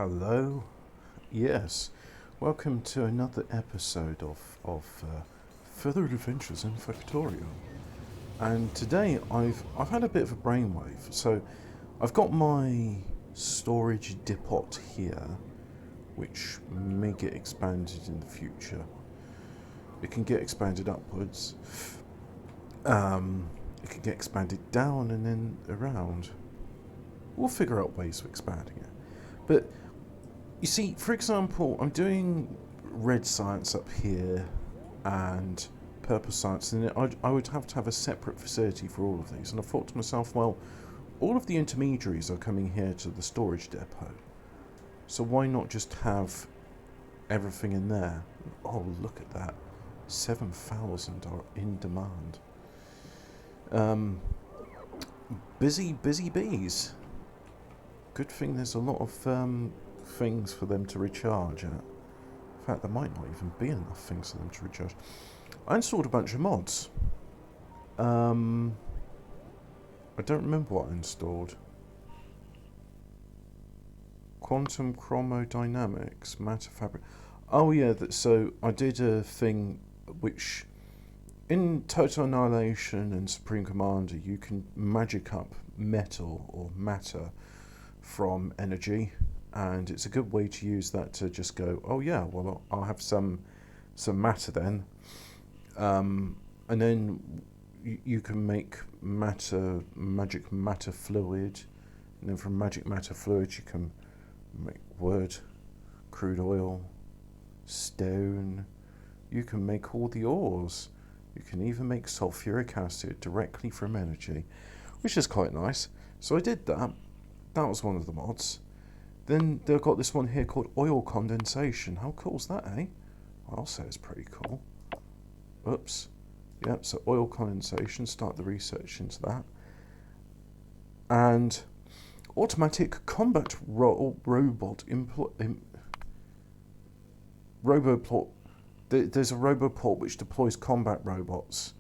Hello. Yes. Welcome to another episode of Further Adventures in Factorio. And today I've had a bit of a brainwave. So I've got my storage depot here, which may get expanded in the future. It can get expanded upwards. It can get expanded down and then around. We'll figure out ways of expanding it. But you see, for example, I'm doing red science up here and purple science, and I would have to have a separate facility for all of these. And I thought to myself, well, all of the intermediaries are coming here to the storage depot. So why not just have everything in there? Oh, look at that. 7,000 are in demand. Busy bees. Good thing there's a lot of things for them to recharge at. In fact, there might not even be enough things for them to recharge. I installed a bunch of mods. I don't remember what I installed. Quantum chromodynamics, matter fabric. Oh yeah, so I did a thing which in Total Annihilation and Supreme Commander you can magic up metal or matter from energy, and it's a good way to use that to just go, oh yeah, well I'll have some matter then, and then you can make magic matter fluid, and then from magic matter fluid you can make wood, crude oil, stone. You can make all the ores. You can even make sulfuric acid directly from energy, which is quite nice. So I did that. That was one of the mods. Then they've got this one here called oil condensation. How cool's that, eh? I'll say it's pretty cool. Oops. Yep, so oil condensation, start the research into that. And automatic combat robot Roboport. There's a Roboport which deploys combat robots.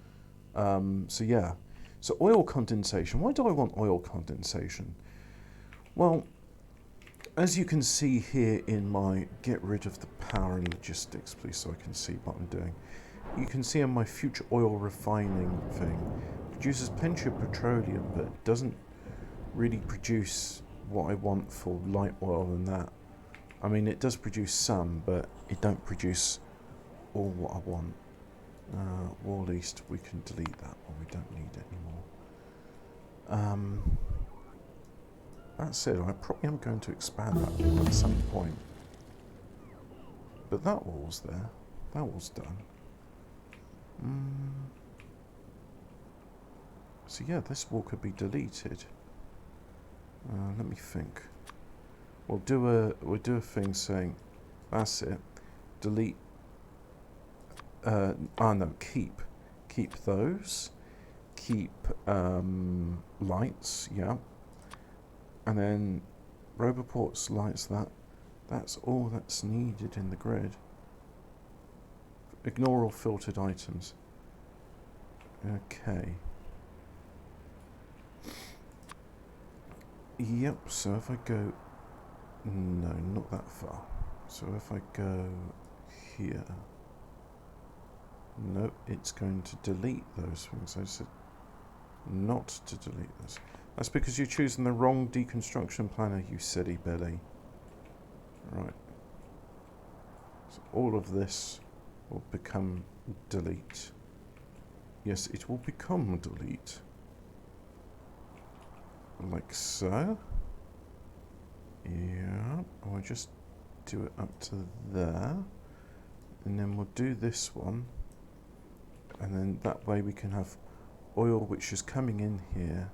So yeah. So oil condensation. Why do I want oil condensation? Well, as you can see here in my get rid of the power and logistics, please, so I can see what I'm doing. You can see on my future oil refining thing, produces plenty of petroleum, but doesn't really produce what I want for light oil and that. I mean, it does produce some, but it don't produce all what I want. Or at least we can delete that one, we don't need it anymore. That said, I probably am going to expand that wall at some point. But that wall's there. That wall's done. So yeah, this wall could be deleted. Let me think. We'll do a thing saying, that's it. Delete. No, keep those. Keep lights. Yeah. And then Roboport's lights that. That's all that's needed in the grid. Ignore all filtered items. Okay. Yep, so if I go... No, not that far. So if I go here... No, it's going to delete those things. I said not to delete this. That's because you're choosing the wrong deconstruction planner, you silly Billy. Right. So all of this will become delete. Yes, it will become delete. Like so. Yeah. I'll just do it up to there. And then we'll do this one. And then that way we can have oil which is coming in here,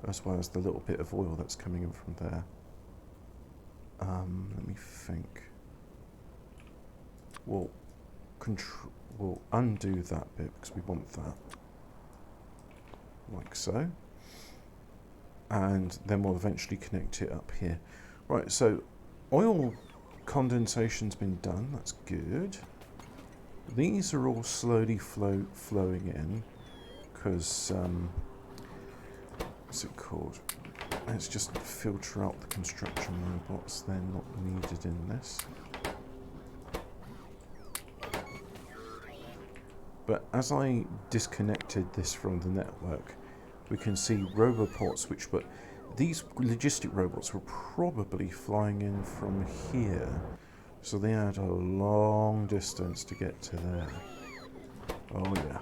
as well as the little bit of oil that's coming in from there. Let me think. We'll undo that bit because we want that. Like so. And then we'll eventually connect it up here. Right, so oil condensation's been done, that's good. These are all slowly flowing in because what's it called? Let's just filter out the construction robots. They're not needed in this. But as I disconnected this from the network, we can see roboports which were... These logistic robots were probably flying in from here. So they had a long distance to get to there. Oh yeah.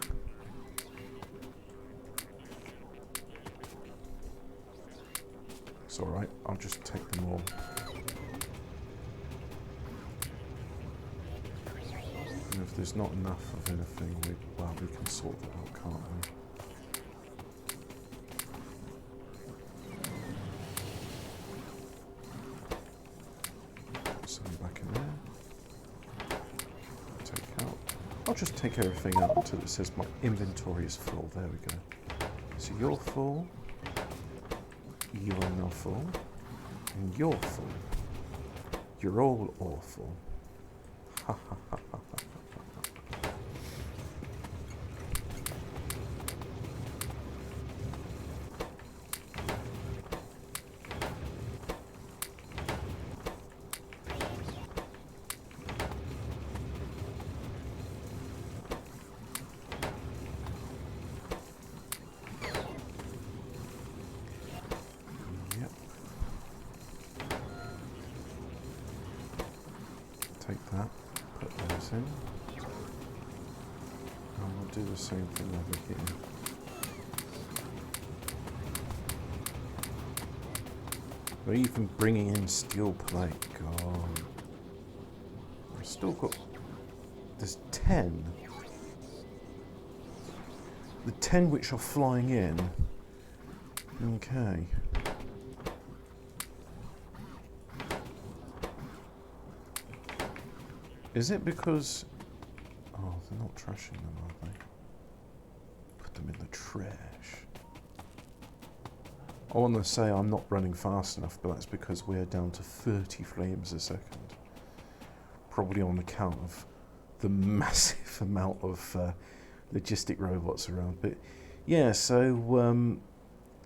It's alright, I'll just take them all. And if there's not enough of anything, we can sort that out, can't we? Back in there. Take out. I'll just take everything out until it says my inventory is full. There we go. So you're full. You are now full. And you're full. You're all awful. Ha ha ha ha ha. Take that, put those in, and we'll do the same thing over here. We're even bringing in steel plate. God, I've still got. There's 10. The 10 which are flying in. Okay. Is it because... Oh, they're not trashing them, are they? Put them in the trash. I want to say I'm not running fast enough, but that's because we're down to 30 frames a second. Probably on account of the massive amount of logistic robots around. But yeah, so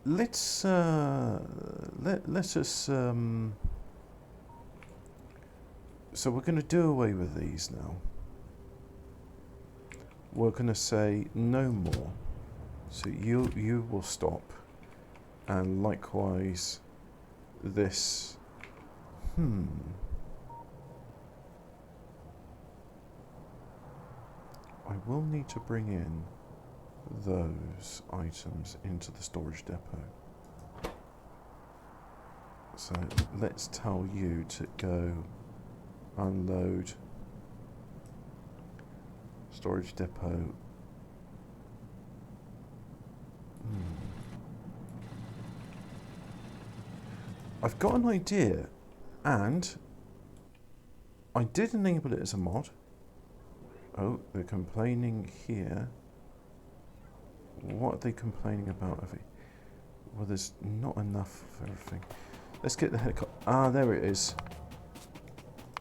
let us... So we're going to do away with these now. We're going to say no more. So you will stop. And likewise, this... I will need to bring in those items into the storage depot. So let's tell you to go unload storage depot. I've got an idea, and I did enable it as a mod. Oh, they're complaining here. What are they complaining about? Well, there's not enough of everything. Let's get the helicopter. Ah, there it is.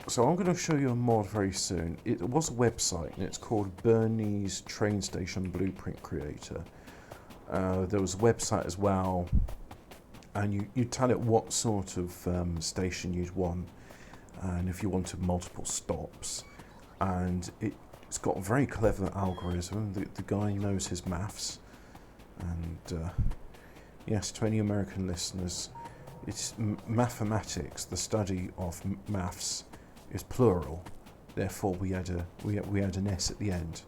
So I'm going to show you a mod very soon. It was a website, and it's called Bernie's Train Station Blueprint Creator. There was a website as well, and you tell it what sort of station you'd want, and if you wanted multiple stops. And it's got a very clever algorithm. The guy knows his maths, and yes, to any American listeners, it's mathematics. The study of maths is plural, therefore we add an S at the end.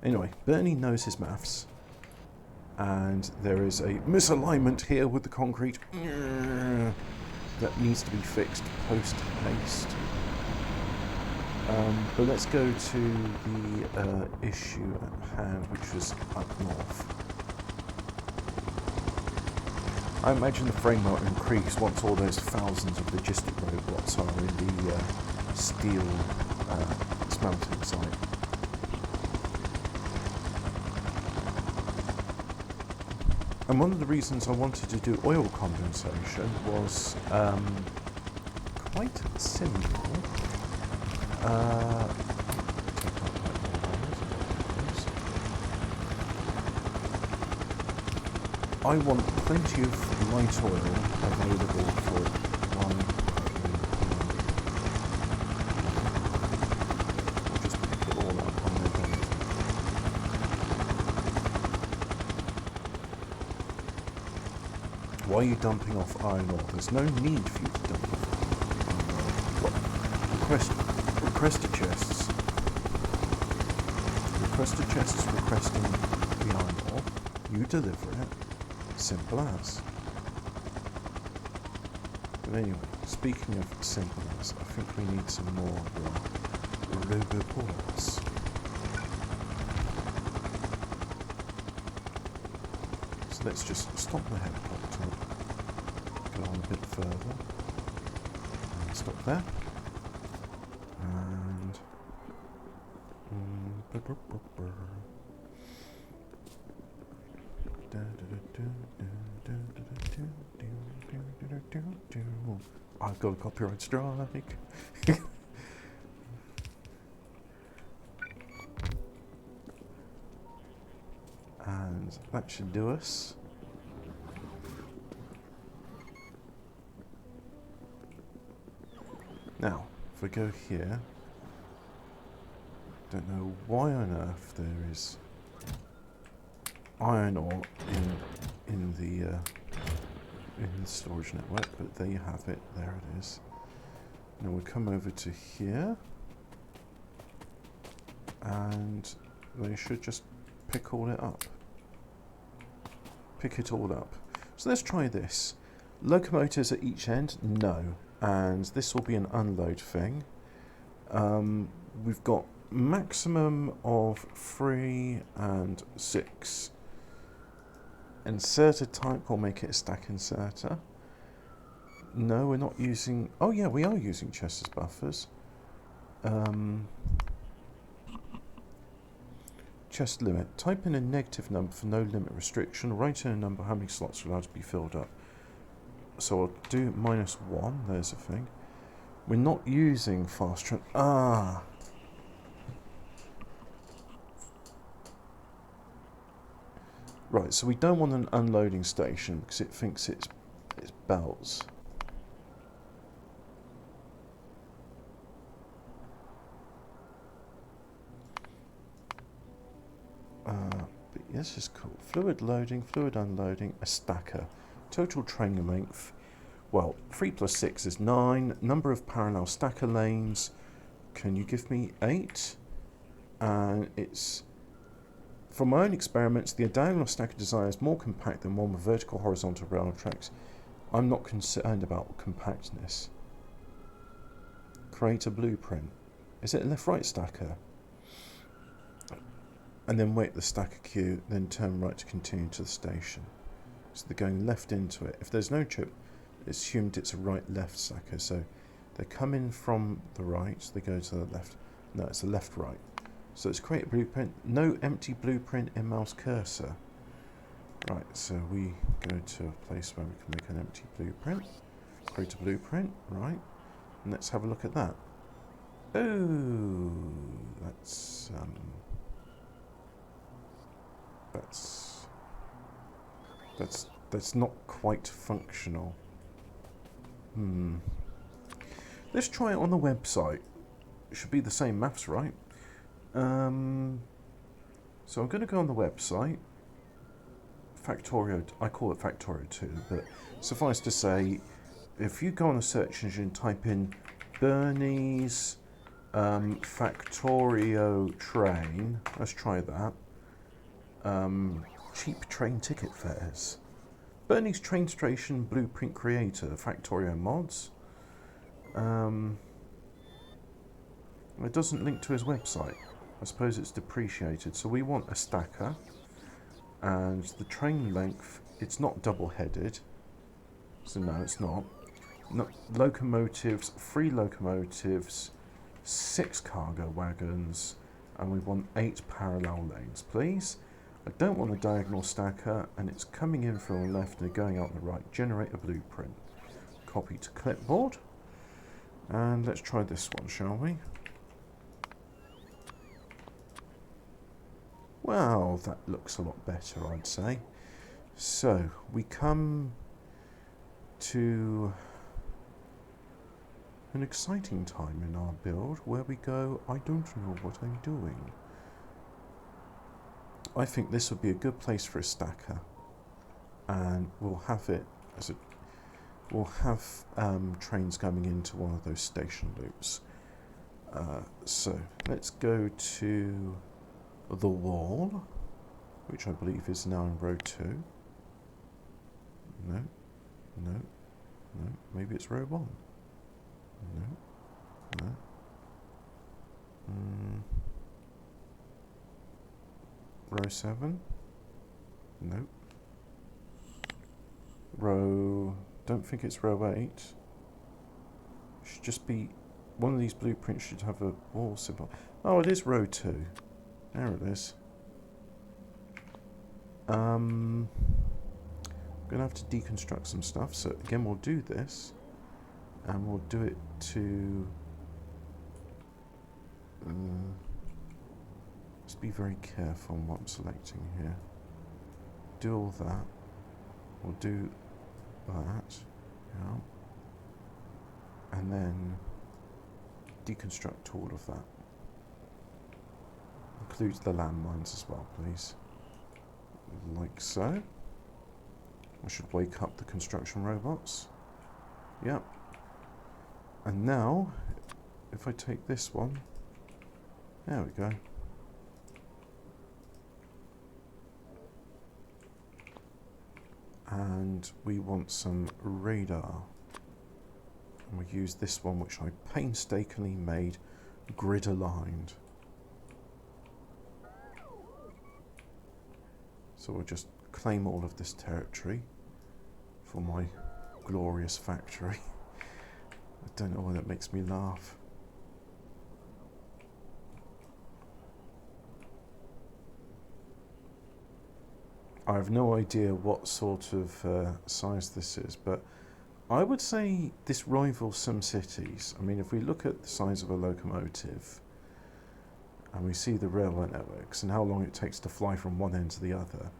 Anyway, Bernie knows his maths, and there is a misalignment here with the concrete that needs to be fixed post haste. But let's go to the issue at hand, which was up north. I imagine the frame rate will increase once all those thousands of logistic robots are in the steel smelting site. And one of the reasons I wanted to do oil condensation was quite simple. I want plenty of light oil available for my... I'll just pick it all up on their belt. Why are you dumping off iron ore? There's no need for you to dump off iron ore. You've got requested chests. Requested chests requesting the iron ore. You deliver it. Simple as. But anyway, speaking of simple as, I think we need some more roboports. So let's just stop the helicopter, go on a bit further, and stop there, and I've got a copyright strike. And that should do us. Now, if we go here, don't know why on earth there is iron ore in the storage network, but there you have it. There it is. Now we come over to here, and they should just pick all it up. Pick it all up. So let's try this. Locomotors at each end? No. And this will be an unload thing. We've got maximum of 3 and 6. Inserter type will make it a stack inserter. No, we're not using... Oh yeah, we are using chests as buffers. Chest limit. Type in a negative number for no limit restriction. Write in a number how many slots are allowed to be filled up. So I'll do -1. There's a thing. We're not using fast track. Ah. Right, so we don't want an unloading station because it thinks it's belts. But yes, it's cool. Fluid loading, fluid unloading, a stacker. Total train length. Well, 3 + 6 is 9. Number of parallel stacker lanes. Can you give me 8? And it's... From my own experiments, the diagonal stacker design is more compact than one with vertical horizontal rail tracks. I'm not concerned about compactness. Create a blueprint. Is it a left-right stacker? And then wait the stacker queue, then turn right to continue to the station. So they're going left into it. If there's no chip, it's assumed it's a right-left stacker. So they come in from the right, they go to the left. No, it's the left-right. So let's create a blueprint. No empty blueprint in mouse cursor. Right, so we go to a place where we can make an empty blueprint. Create a blueprint, right. And let's have a look at that. Oh, that's not quite functional. Let's try it on the website. It should be the same maths, right? So I'm going to go on the website. Factorio, I call it Factorio 2, but suffice to say, if you go on a search engine, type in Bernie's Factorio train. Let's try that. Cheap train ticket fares. Bernie's train station blueprint creator, Factorio mods. It doesn't link to his website. I suppose it's depreciated. So we want a stacker, and the train length, it's not double-headed. So no, it's not. No, locomotives, 3 locomotives, 6 cargo wagons, and we want 8 parallel lanes, please. I don't want a diagonal stacker, and it's coming in from the left and going out the right. Generate a blueprint. Copy to clipboard. And let's try this one, shall we? Well, that looks a lot better, I'd say. So we come to an exciting time in our build where we go, I don't know what I'm doing. I think this would be a good place for a stacker, and we'll have it as a we'll have trains coming into one of those station loops. So let's go to the wall, which I believe is now in row 2. No, no, no, maybe it's row 1. No, no. Row 7? Nope. Don't think it's row 8. Should just be, one of these blueprints should have a wall symbol. Oh, it is row 2. There it is. I'm going to have to deconstruct some stuff, so again we'll do this, and we'll do it to... let's be very careful on what I'm selecting here. Do all that. We'll do that. Yeah. And then deconstruct all of that. Includes the landmines as well, please. Like so. I should wake up the construction robots. Yep. And now, if I take this one, there we go. And we want some radar. And we use this one, which I painstakingly made grid aligned. So we'll just claim all of this territory for my glorious factory. I don't know why that makes me laugh. I have no idea what sort of size this is, but I would say this rivals some cities. I mean, if we look at the size of a locomotive and we see the railway networks and how long it takes to fly from one end to the other,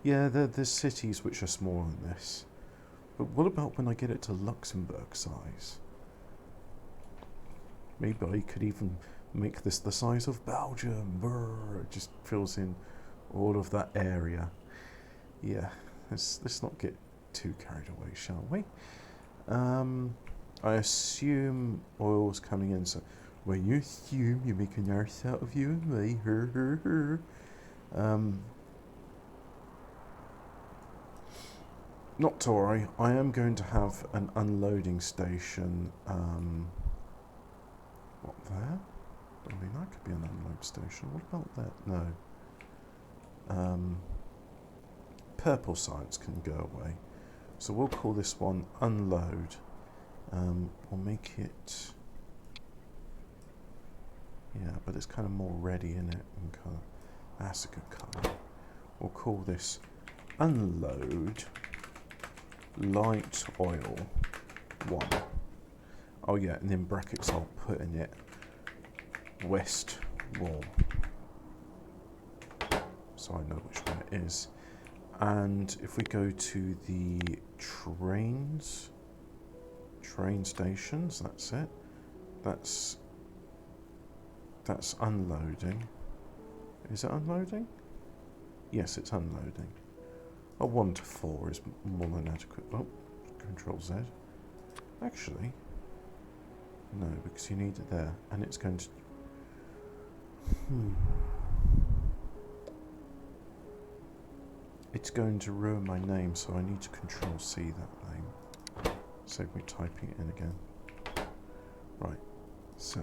yeah, there's cities which are smaller than this. But what about when I get it to Luxembourg size? Maybe I could even make this the size of Belgium. Brr, it just fills in all of that area. Yeah, let's not get too carried away, shall we? I assume oil's coming in, so when you assume, you make an arse out of you and me. Not to worry, I am going to have an unloading station. What, there? I mean, that could be an unload station. What about that? No. Purple signs can go away. So we'll call this one unload. We'll make it... yeah, but it's kind of more ready in it in colour. That's a good colour. We'll call this unload light oil 1. Oh yeah, and in brackets I'll put in it west wall, so I know which one it is. And if we go to the train stations, that's it. That's unloading. Is it unloading? Yes, it's unloading. A 1 to 4 is more than adequate. Oh, Control Z. Actually, no, because you need it there, and it's going to... It's going to ruin my name, so I need to Control C that name. Save me typing it in again. Right, so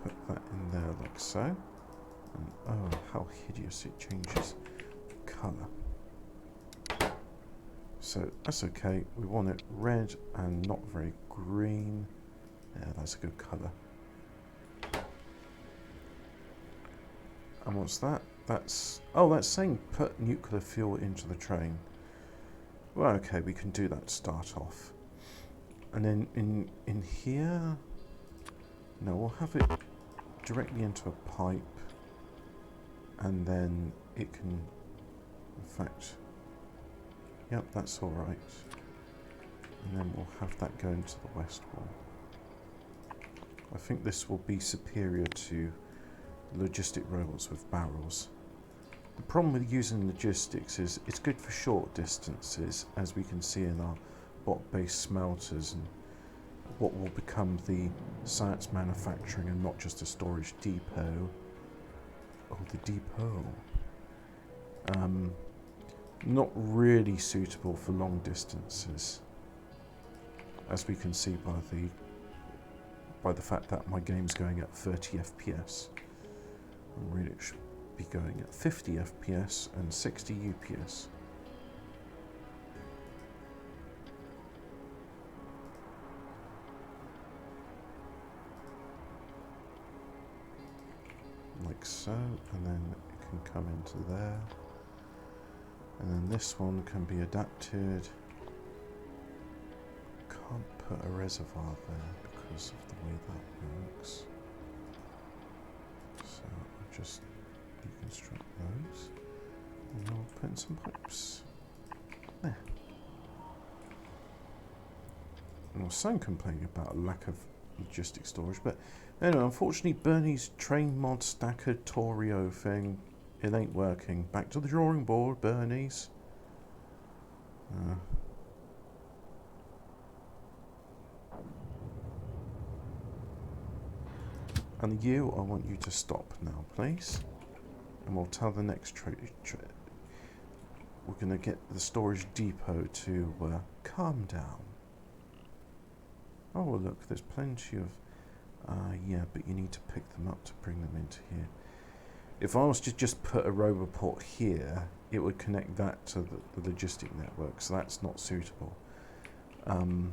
put that in there like so. And oh, how hideous, it changes colour. So that's okay, we want it red and not very green. Yeah, that's a good colour. And what's that? That's saying put nuclear fuel into the train. Well, okay, we can do that to start off. And then in here, no, we'll have it directly into a pipe, and then it can, in fact, Yep, that's all right. And then we'll have that go into the west wall. I think this will be superior to logistic robots with barrels. The problem with using logistics is it's good for short distances, as we can see in our bot-based smelters and what will become the science manufacturing and not just a storage depot. Oh, the depot. Not really suitable for long distances, as we can see by the fact that my game's going at 30 FPS. And really it should be going at 50 FPS and 60 UPS. Like so, and then it can come into there. And then this one can be adapted. Can't put a reservoir there because of the way that works. So I'll just deconstruct those. And I'll put in some pipes. There. And I was so complaining about a lack of logistic storage, but anyway, unfortunately Bernie's train mod stacker Torio thing, it ain't working. Back to the drawing board, Bernie's. And you, I want you to stop now, please. And we'll tell the next we're going to get the storage depot to calm down. Oh, well, look, there's plenty of... yeah, but you need to pick them up to bring them into here. If I was to just put a roboport here, it would connect that to the logistic network, so that's not suitable. Can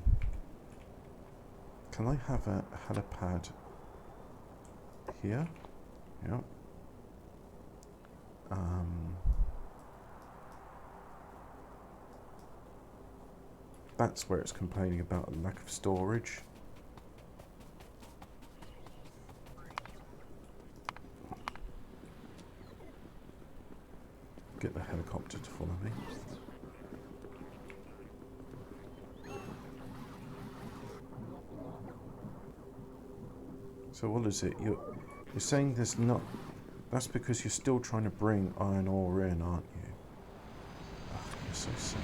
I have a helipad here? Yeah. That's where it's complaining about a lack of storage. Get the helicopter to follow me. So what is it? You're saying there's not... That's because you're still trying to bring iron ore in, aren't you? Oh, you're so silly.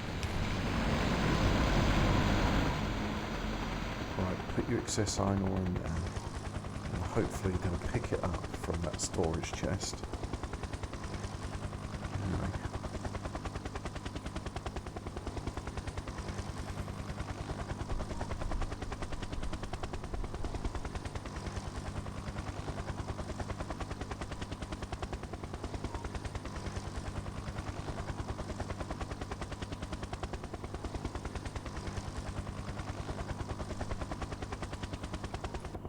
Right, put your excess iron ore in there. And hopefully they'll pick it up from that storage chest. Anyway.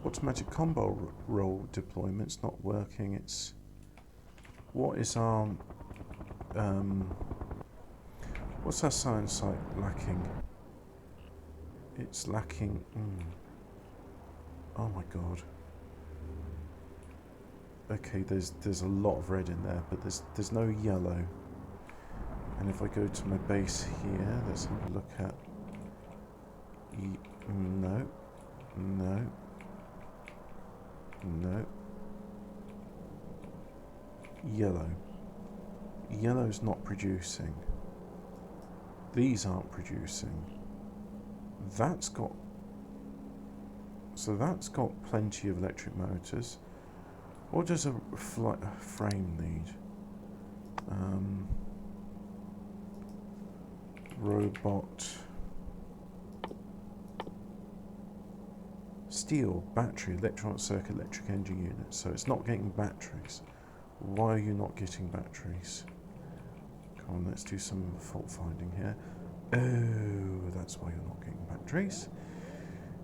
Automatic combo roll deployment's not working. It's what is our what's our science site lacking? It's lacking. Oh my god. Okay, there's a lot of red in there, but there's no yellow. And if I go to my base here, let's have a look at. No. Yellow. Yellow's not producing. These aren't producing. That's got plenty of electric motors. What does a frame need? Robot. Steel, battery, electronic circuit, electric engine unit. So it's not getting batteries. Why are you not getting batteries? Come on, let's do some fault finding here. Oh, that's why you're not getting batteries.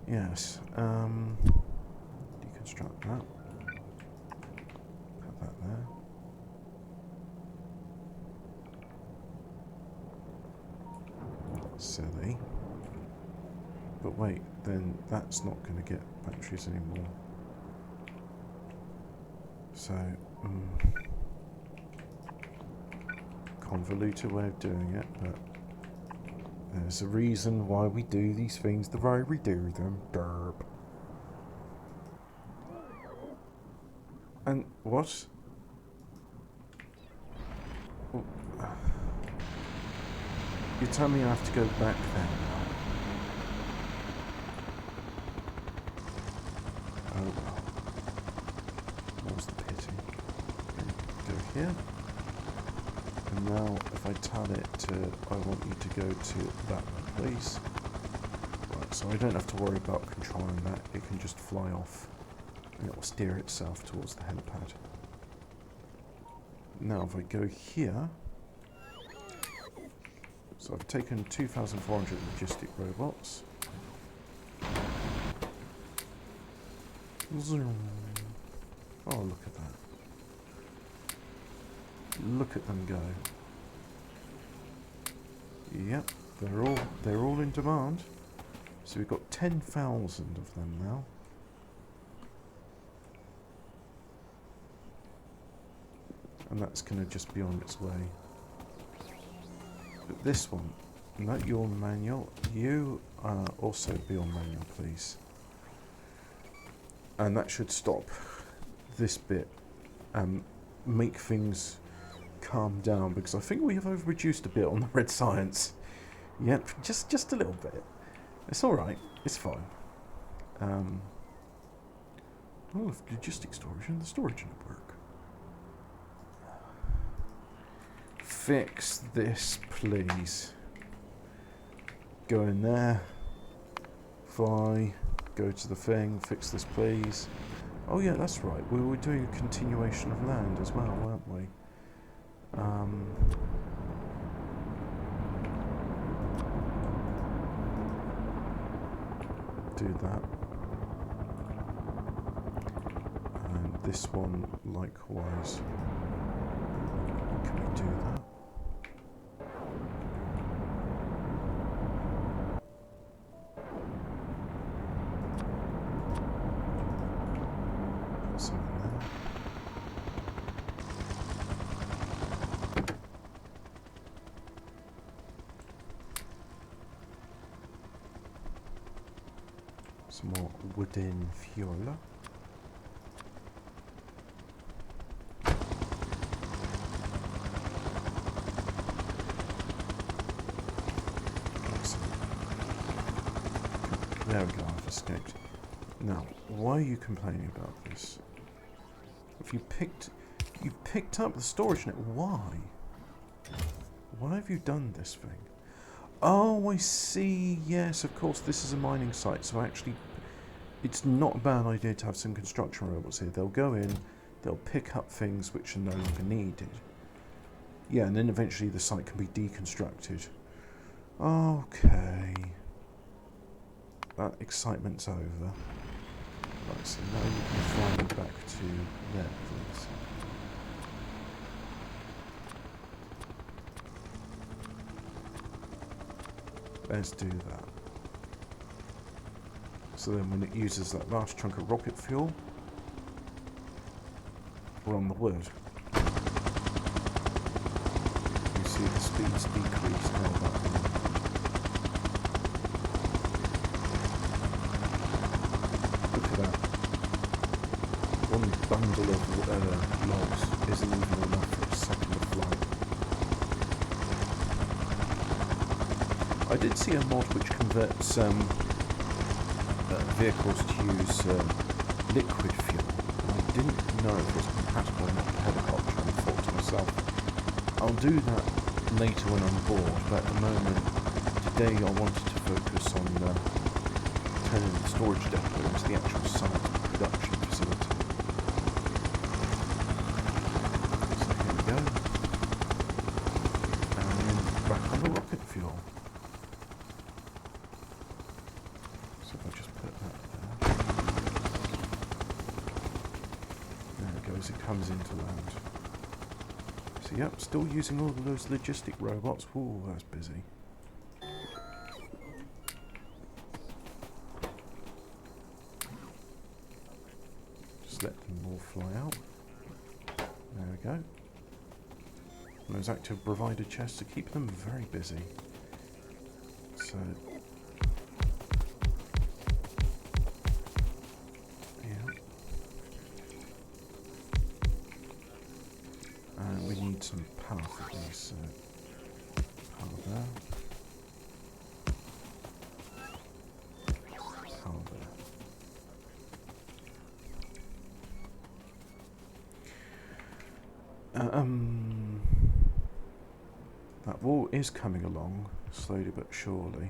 Yes. Deconstruct that. Put that there. Silly. But wait, then that's not going to get batteries anymore. So, convoluted way of doing it, but There's a reason why we do these things the way we do them. Derp. And what? Oh. You tell me I have to go back there now. Oh well. What's the pity? Go here. And now if I tell it to, I want you to go to that one, please. Right, so I don't have to worry about controlling that. It can just fly off and it will steer itself towards the helipad. Now if I go here, so I've taken 2,400 logistic robots. Zoom. Oh, look at that. Look at them go. Yep, they're all in demand. So we've got 10,000 of them now. And that's going to just be on its way. But this one, no, you're on manual. You also be on manual, please. And that should stop this bit and make things calm down, because I think we have overreduced a bit on the red science. Yep, just a little bit. It's all right. It's fine. Oh, logistic storage and the storage network. Fix this, please. Go in there. Fly. Go to the thing. Fix this, please. Oh yeah, that's right. We were doing a continuation of land as well, weren't we? Do that. And this one likewise. Can we do that? Put some in there. Some more wooden fuel. There we go, I've escaped. Now, why are you complaining about this? If you picked up the storage net, why? Why have you done this thing? Oh, I see. Yes, of course, this is a mining site, so actually it's not a bad idea to have some construction robots here. They'll go in, they'll pick up things which are no longer needed. Yeah, and then eventually the site can be deconstructed. Okay. That excitement's over. Right, so now you can fly me back to there, please. Let's do that. So then when it uses that last chunk of rocket fuel, we're on the wood. You see the speed's decreased now that one bundle of logs isn't even enough for a second of flight. I did see a mod which converts vehicles to use liquid fuel. I didn't know if it was compatible or not with helicopter, and I thought to myself, I'll do that later when I'm bored, but at the moment, today I wanted to focus on turning the storage depot into the actual site production facility. Go. And then back on the rocket fuel. So if I just put that there. There it goes, it comes into land. So yep, still using all of those logistic robots. Ooh, that's busy. Just let them all fly out. There we go. Those active provider chests to keep them very busy. So yeah, and we need some power for these. So power there, power there. That wall is coming along slowly but surely,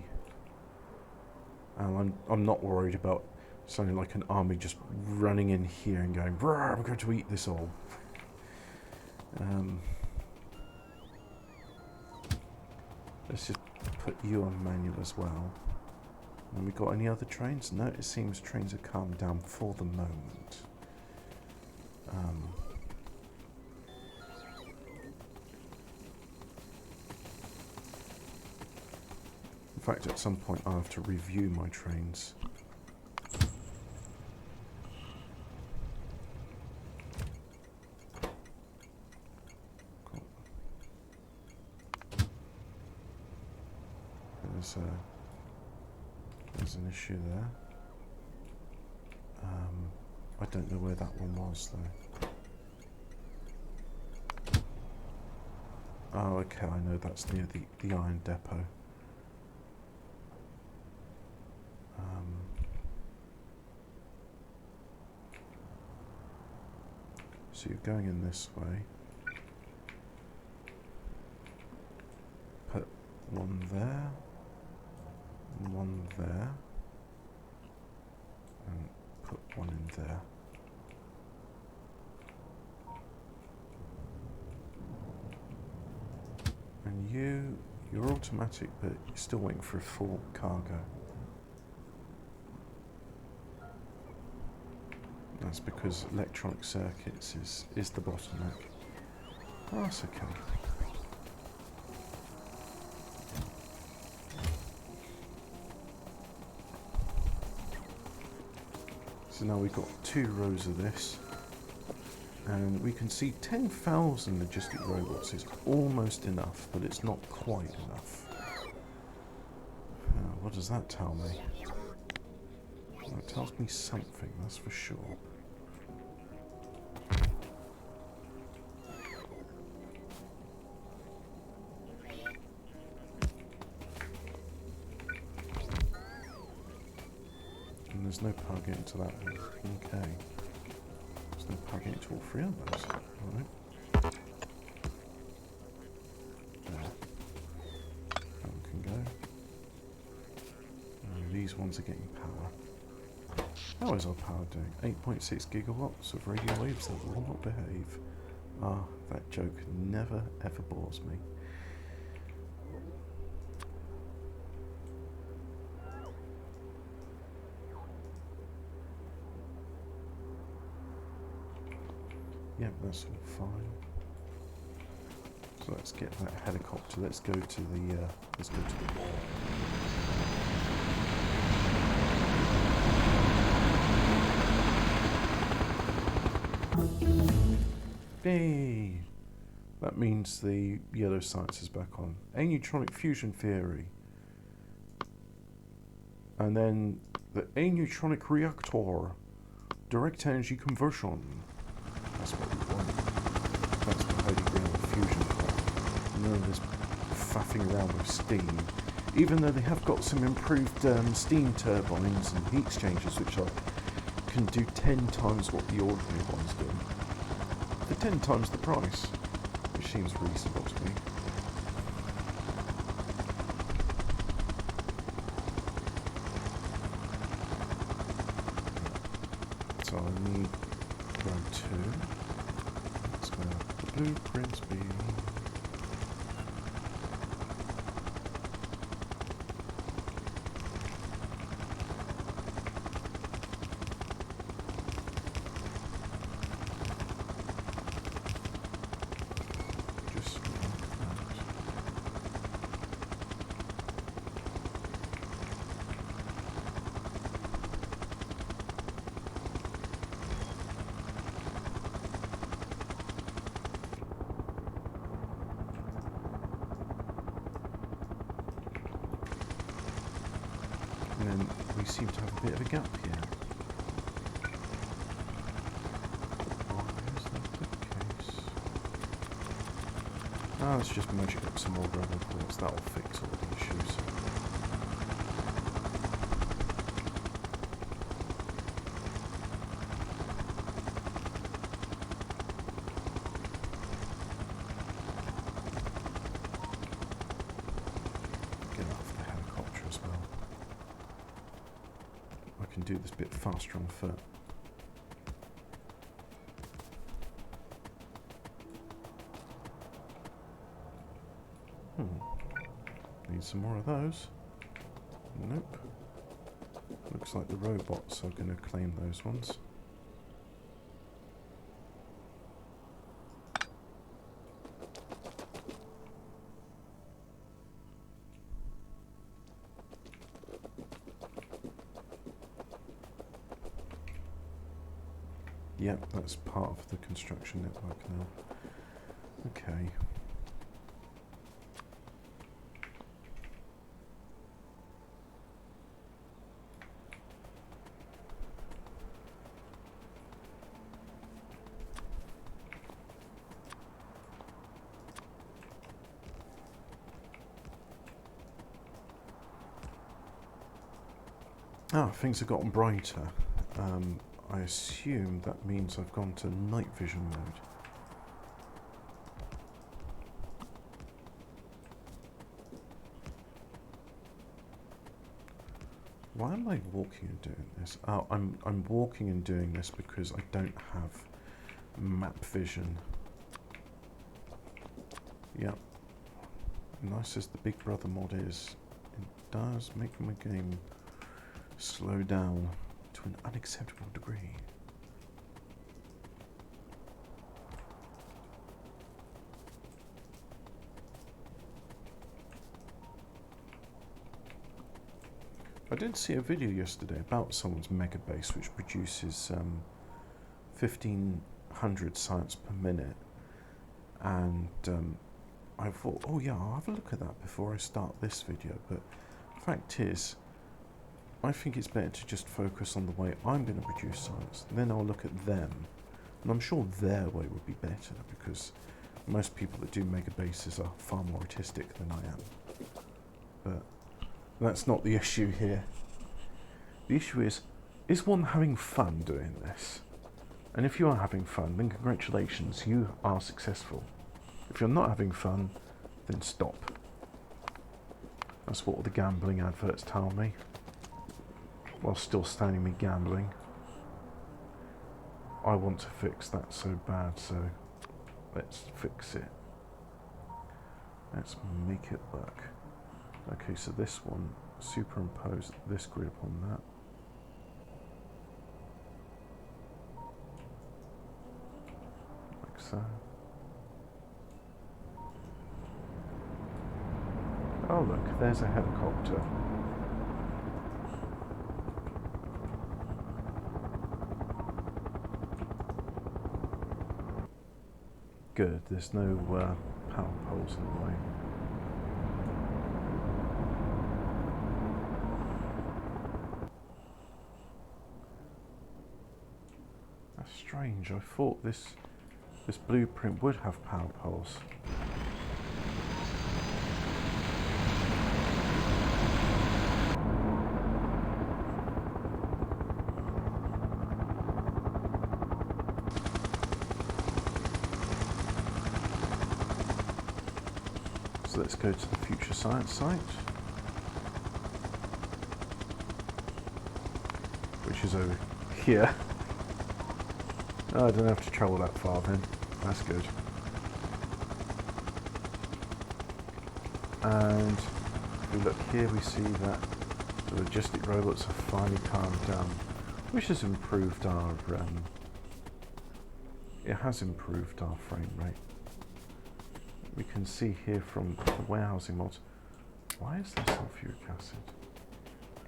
and I'm not worried about sounding like an army just running in here and going, "We're going to eat this all." Let's just put you on manual as well. And we got any other trains? No, it seems trains are calmed down for the moment. In fact, at some point I'll have to review my trains. Cool. There's an issue there. I don't know where that one was though. Oh, okay, I know that's near the iron depot. So you're going in this way. Put one there, one there, and put one in there. And you're automatic, but you're still waiting for a full cargo. That's because electronic circuits is the bottleneck. Oh, that's okay. So now we've got 2 rows of this, and we can see 10,000 logistic robots is almost enough, but it's not quite enough. What does that tell me? Well, it tells me something, that's for sure. And there's no power getting to that one. Okay. There's no power getting to all 3 of those. Alright. There. That one can go. And these ones are getting power. How is our power doing? 8.6 gigawatts of radio waves that will not behave. Ah, that joke never ever bores me. Yep, that's all fine. So let's get that helicopter. Let's go to the wall. Yay! That means the yellow science is back on. Aneutronic fusion theory. And then the aneutronic reactor. Direct energy conversion. That's what we want. That's the holy grail of fusion power. None of this faffing around with steam. Even though they have got some improved steam turbines and heat exchangers, which can do 10 times what the ordinary ones do. For 10 times the price, which seems reasonable to me. So I need row 2. That's where the blueprints be. let's just magic up some more gravel quartz. That'll fix all the issues. Get off the helicopter as well. I can do this bit faster on foot. Need some more of those. Nope. Looks like the robots are going to claim those ones. Yep, that's part of the construction network now. Okay. Ah, things have gotten brighter. I assume that means I've gone to night vision mode. Why am I walking and doing this? Oh, I'm walking and doing this because I don't have map vision. Yep. Nice as the Big Brother mod is, it does make my game slow down to an unacceptable degree. I did see a video yesterday about someone's mega base which produces 1500 science per minute, and I thought, oh yeah, I'll have a look at that before I start this video, but the fact is, I think it's better to just focus on the way I'm going to produce science, then I'll look at them, and I'm sure their way would be better, because most people that do mega bases are far more artistic than I am. But that's not the issue here. The issue is one having fun doing this? And if you are having fun, then congratulations, you are successful. If you're not having fun, then stop. That's what all the gambling adverts tell me, while still standing me gambling. I want to fix that so bad, so let's fix it. Let's make it work. Okay, so this one, superimpose this grid upon that. Like so. Oh look, there's a helicopter. Good, there's no power poles in the way. That's strange, I thought this blueprint would have power poles. So let's go to the future science site, which is over here. Oh, I don't have to travel that far then. That's good. And if we look here, we see that the logistic robots have finally calmed down, which has improved our it has improved our frame rate. We can see here from the warehousing mods. Why is there sulfuric acid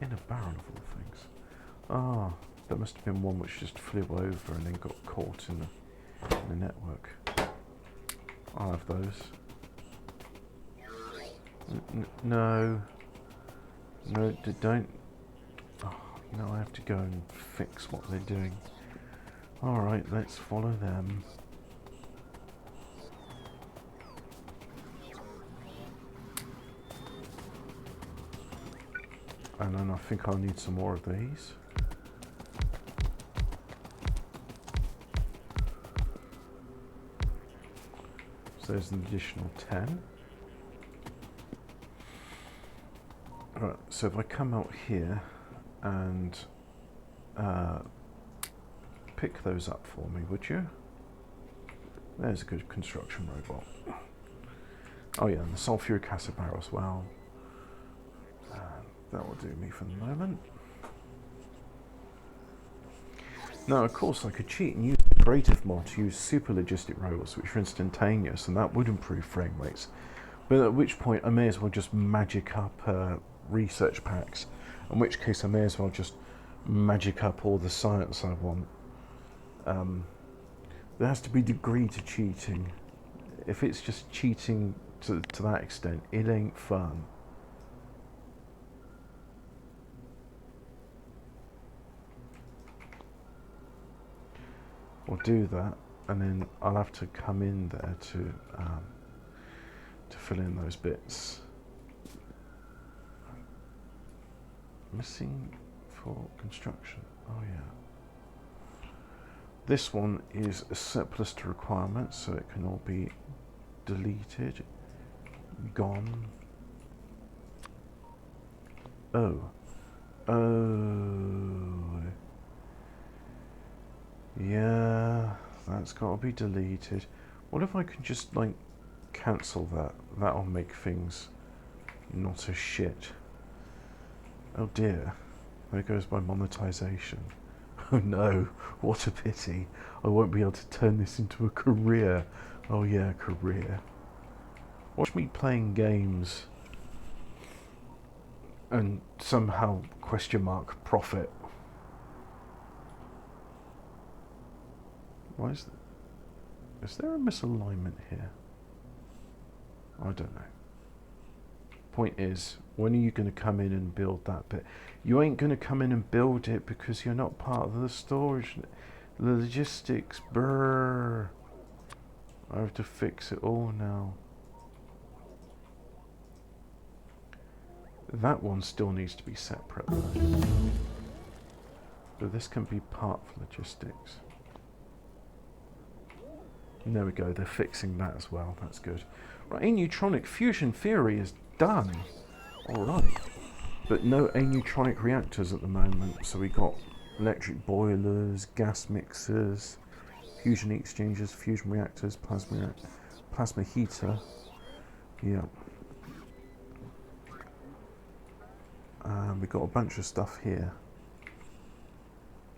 in a barrel of all things? Ah, there must have been one which just flew over and then got caught in the network. I'll have those. No, don't. Oh, no, I have to go and fix what they're doing. Alright, let's follow them. And then I think I'll need some more of these. So there's an additional 10. Alright, so if I come out here and pick those up for me, would you? There's a good construction robot. Oh yeah, and the sulfuric acid barrel as well. That will do me for the moment. Now, of course, I could cheat and use the creative mod to use super logistic robots, which are instantaneous, and that would improve frame rates. But at which point, I may as well just magic up research packs, in which case I may as well just magic up all the science I want. There has to be a degree to cheating. If it's just cheating to that extent, it ain't fun. We'll do that, and then I'll have to come in there to fill in those bits. Missing for construction. Oh yeah. This one is a surplus to requirements, so it can all be deleted, gone. Oh. Yeah, that's got to be deleted. What if I could just, like, cancel that? That'll make things not as shit. Oh dear, there goes my monetization. Oh no, what a pity. I won't be able to turn this into a career. Oh yeah, career. Watch me playing games and somehow profit. Why is there a misalignment here? I don't know. Point is, when are you going to come in and build that bit? You ain't going to come in and build it because you're not part of the storage, the logistics. Brrr. I have to fix it all now. That one still needs to be separate though. But this can be part for logistics. There we go, they're fixing that as well, that's good. Right, aneutronic fusion theory is done. Alright. But no aneutronic reactors at the moment, so we got electric boilers, gas mixers, fusion exchangers, fusion reactors, plasma heater. Yeah. And we got a bunch of stuff here,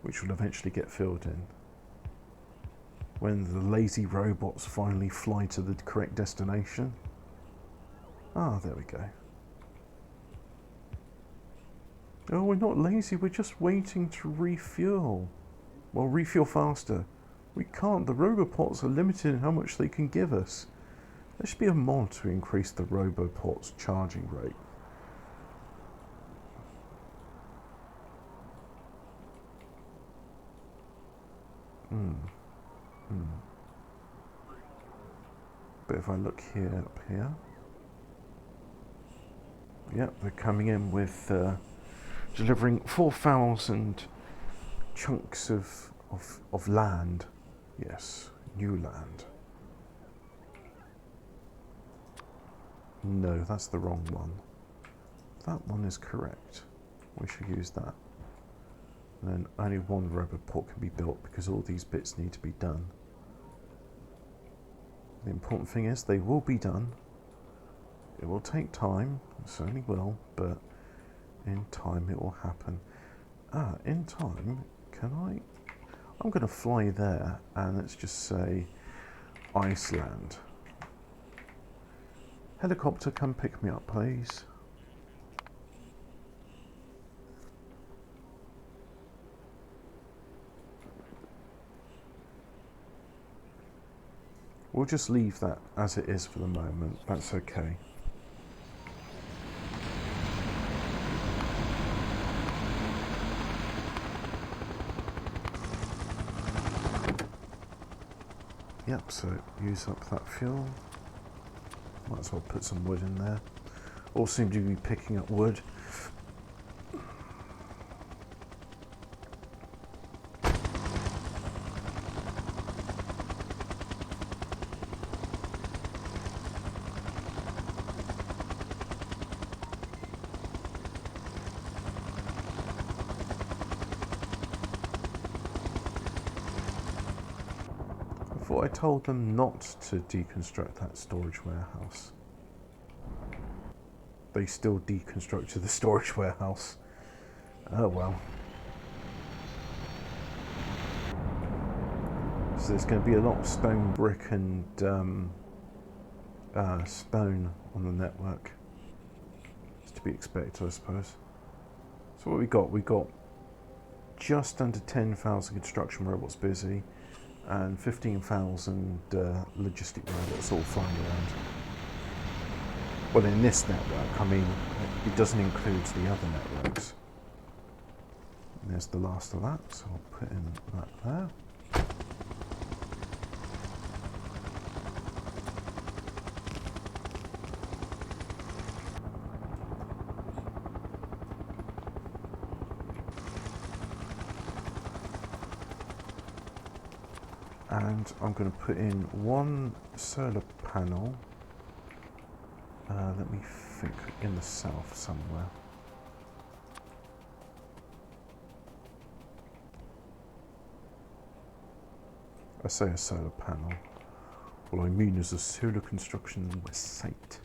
which will eventually get filled in when the lazy robots finally fly to the correct destination. Ah, there we go. Oh, we're not lazy, we're just waiting to refuel. Well, refuel faster. We can't, the robopods are limited in how much they can give us. There should be a mod to increase the robopods' charging rate. But if I look here, up here, yep, they're coming in with delivering 4,000 chunks of land. Yes, new land. No, that's the wrong one. That one is correct. We should use that. And then only one roboport can be built because all these bits need to be done. The important thing is they will be done. It will take time, it certainly will, but in time it will happen. Ah, in time, can I'm going to fly there and let's just say Iceland. Helicopter, come pick me up, please. We'll just leave that as it is for the moment. That's okay. Yep, so use up that fuel. Might as well put some wood in there. All seem to be picking up wood. thought I told them not to deconstruct that storage warehouse. They still deconstructed the storage warehouse. Oh well. So there's going to be a lot of stone, brick and stone on the network. It's to be expected, I suppose. So what we got? We got just under 10,000 construction robots busy and 15,000 logistic robots all flying around. Well, in this network, I mean, it doesn't include the other networks. And there's the last of that, so I'll put in that there. And I'm going to put in one solar panel, let me think, in the south somewhere. I say a solar panel, what I mean is a solar construction site.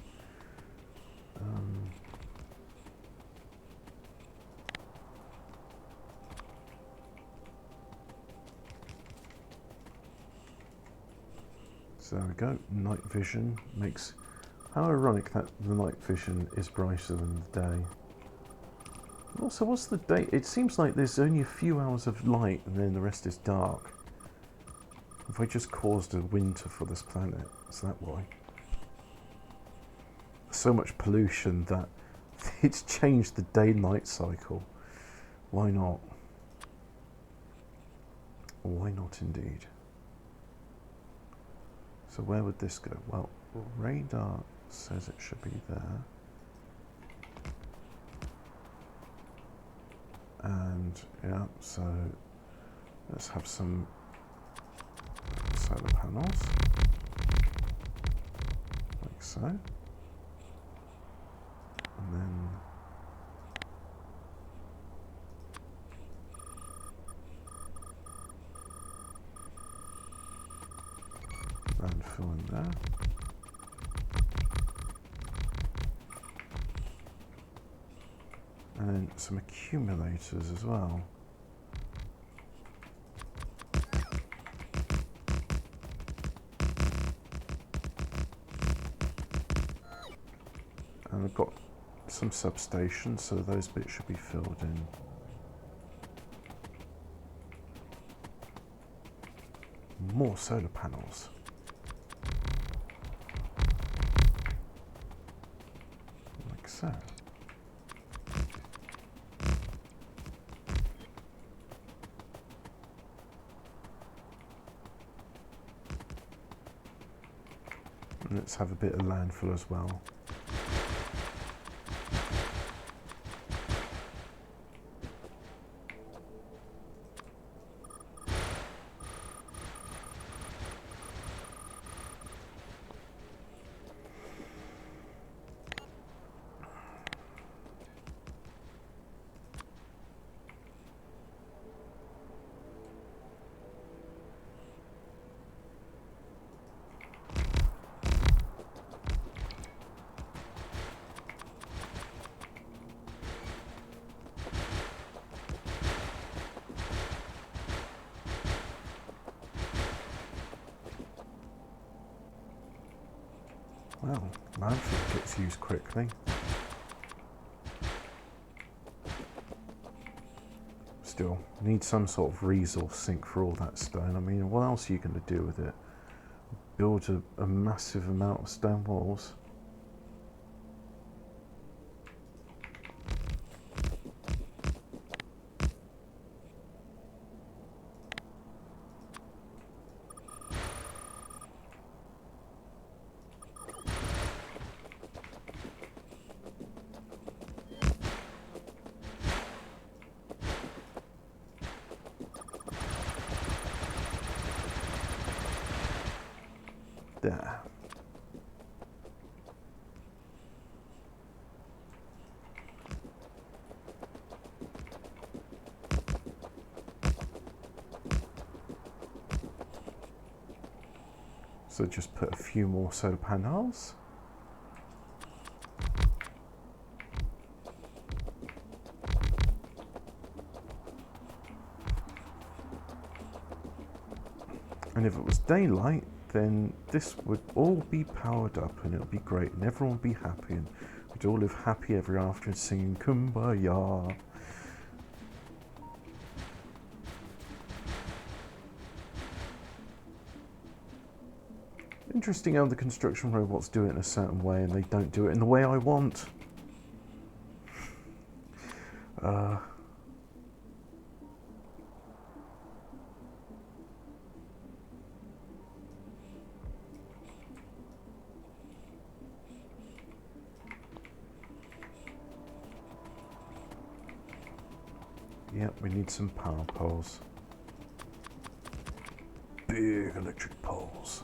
So there we go, night vision makes, how ironic that the night vision is brighter than the day. Also, what's the day? It seems like there's only a few hours of light and then the rest is dark. Have I just caused a winter for this planet? Is that why? So much pollution that it's changed the day-night cycle. Why not? Why not indeed? So where would this go? Well, radar says it should be there. And yeah, so let's have some solar panels, like so. And then landfill in there. And then some accumulators as well. And I've got some substations, so those bits should be filled in. More solar panels. Like so. And let's have a bit of landfill as well. Well, landfill gets used quickly. Still, need some sort of resource sink for all that stone. I mean, what else are you going to do with it? Build a massive amount of stone walls? There. So just put a few more solar panels. And if it was daylight, then this would all be powered up and it would be great and everyone would be happy and we'd all live happy ever after and singing Kumbaya. Interesting how the construction robots do it in a certain way and they don't do it in the way I want. Yep, we need some power poles. Big electric poles.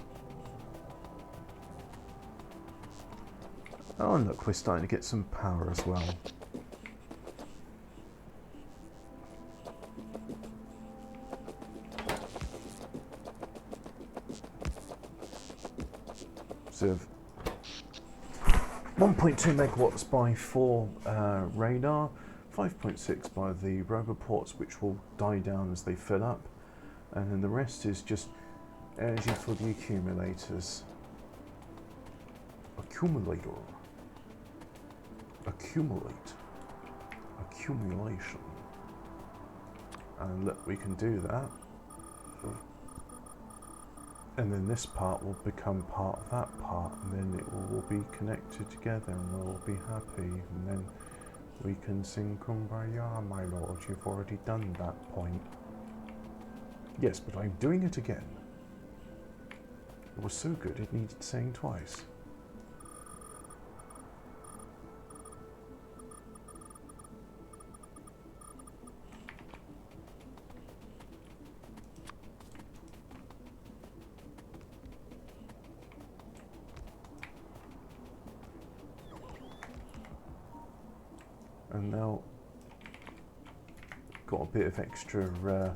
Oh, and look, we're starting to get some power as well. So 1.2 megawatts by 4 radar, 5.6 by the roboports, which will die down as they fill up, and then the rest is just energy for the accumulators. Accumulator. Accumulate. Accumulation. And look, we can do that. And then this part will become part of that part, and then it will all be connected together and we'll all be happy, and then we can sing Kumbaya, my lord. You've already done that point. Yes, but I'm doing it again. It was so good it needed saying twice. And now got a bit of extra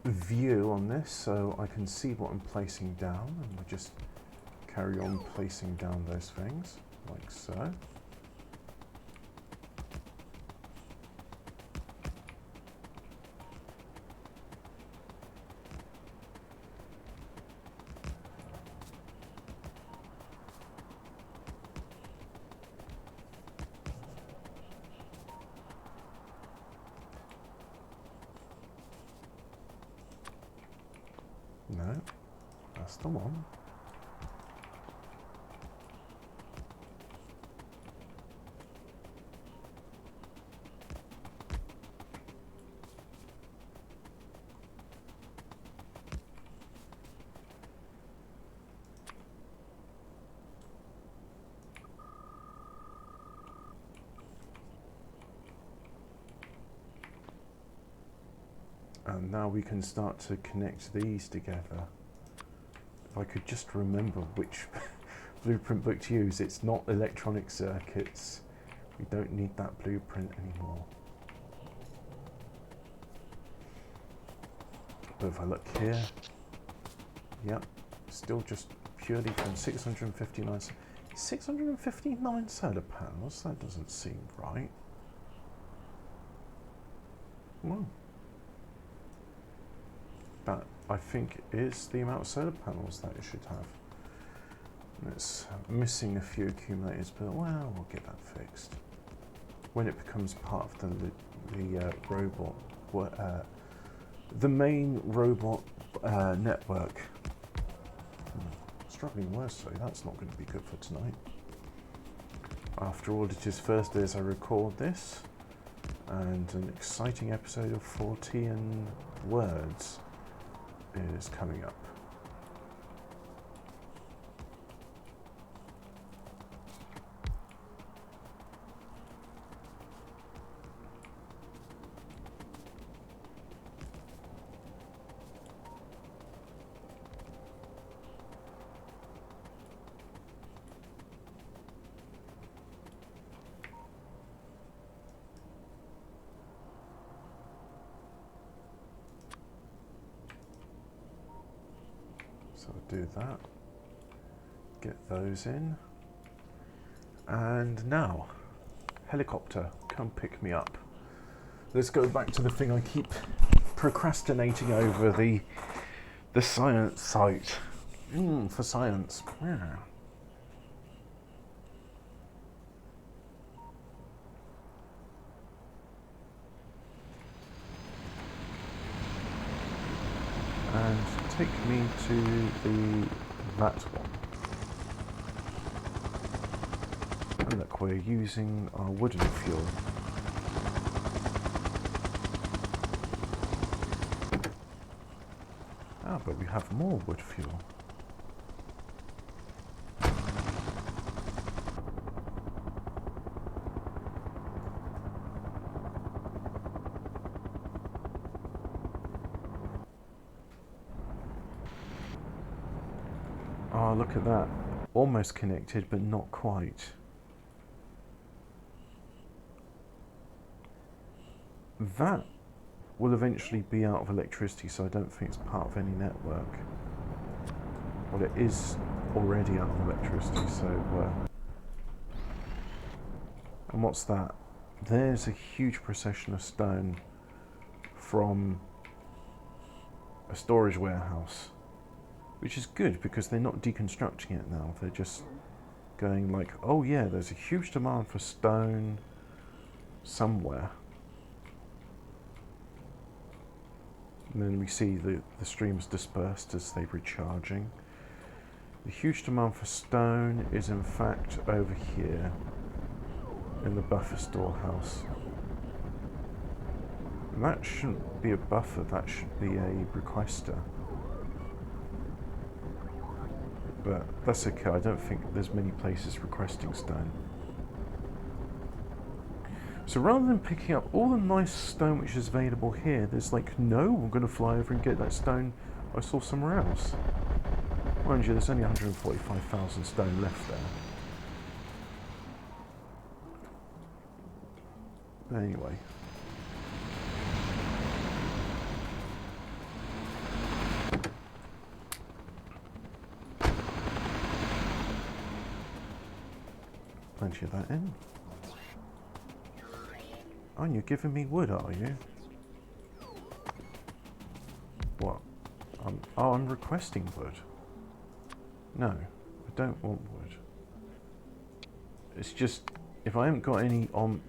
view on this, so I can see what I'm placing down, and we just carry on placing down those things like so. No, that's the one. And now we can start to connect these together. If I could just remember which blueprint book to use. It's not electronic circuits. We don't need that blueprint anymore. But if I look here, yep, still just purely from 659 solar panels. That doesn't seem right. Well, that I think is the amount of solar panels that it should have. And it's missing a few accumulators, but well, we'll get that fixed when it becomes part of the robot, the main robot network. Struggling words, so that's not going to be good for tonight. After all, it is Thursday as I record this, and an exciting episode of 14 Words is coming up. So I'll do that. Get those in. And now, helicopter, come pick me up. Let's go back to the thing I keep procrastinating over, the science site. For science. Yeah. And take me to that one. And look, we're using our wooden fuel. Ah, but we have more wood fuel. Oh, look at that. Almost connected, but not quite. That will eventually be out of electricity, so I don't think it's part of any network. Well, it is already out of electricity, so... and what's that? There's a huge procession of stone from a storage warehouse, which is good because they're not deconstructing it now. They're just going like, oh yeah, there's a huge demand for stone somewhere. And then we see the streams dispersed as they're recharging. The huge demand for stone is in fact over here in the buffer storehouse. And that shouldn't be a buffer, that should be a requester. But that's okay, I don't think there's many places requesting stone. So rather than picking up all the nice stone which is available here, there's like, no, I'm going to fly over and get that stone I saw somewhere else. Mind you, there's only 145,000 stone left there. But anyway. Plenty of that in. Oh, and you're giving me wood, are you? What? I'm requesting wood. No, I don't want wood. It's just, if I haven't got any on...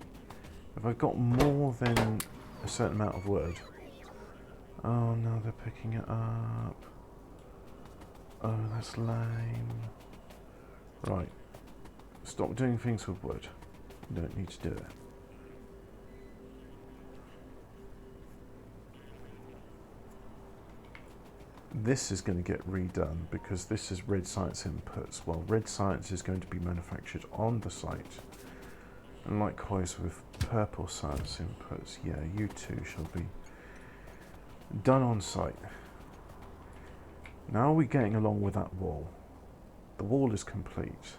if I've got more than a certain amount of wood... Oh no, they're picking it up. Oh, that's lame. Right. Stop doing things with wood. You don't need to do it. This is going to get redone because this is red science inputs. Well, red science is going to be manufactured on the site. And likewise with purple science inputs, yeah, you too shall be done on site. Now are we getting along with that wall? The wall is complete.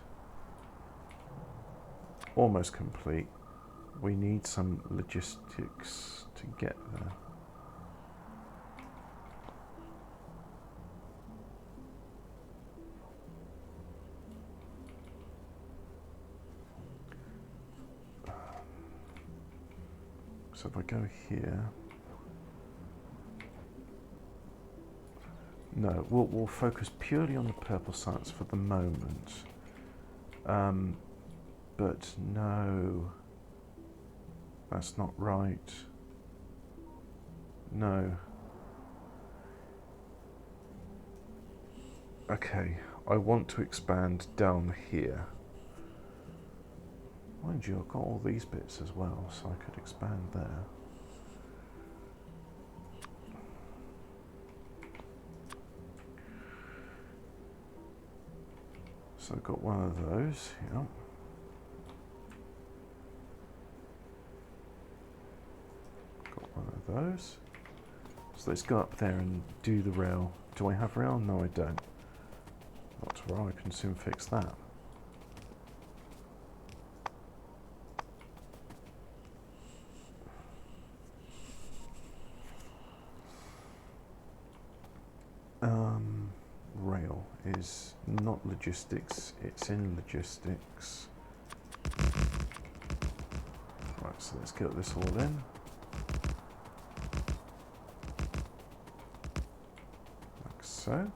Almost complete. We need some logistics to get there. So if I go here, no, we'll focus purely on the purple science for the moment. But no, that's not right. No. Okay, I want to expand down here. Mind you, I've got all these bits as well, so I could expand there. So I've got one of those, yeah. Got one of those. So let's go up there and do the rail. Do I have rail? No, I don't. Not to worry, I can soon fix that. rail is not logistics, it's in logistics. Right, so let's get this all in. Like so.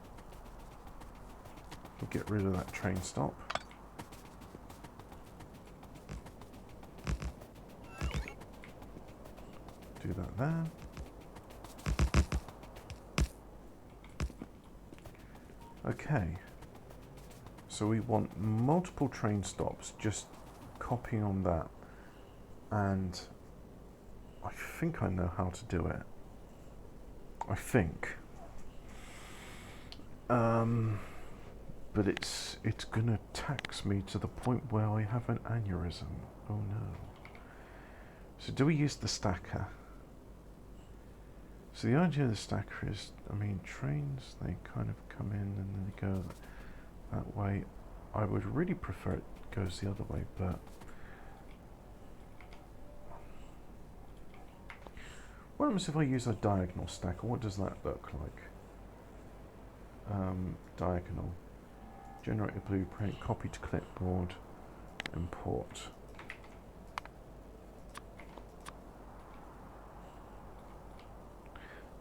We'll get rid of that train stop. Do that there. Okay, so we want multiple train stops, just copying on that, and I think I know how to do it. I think. But it's gonna tax me to the point where I have an aneurysm. Oh no. So do we use the stacker? So the idea of the stacker is, I mean, trains, they kind of come in and then they go that way. I would really prefer it goes the other way, but what happens if I use a diagonal stacker? What does that look like? Diagonal. Generate a blueprint, copy to clipboard, import.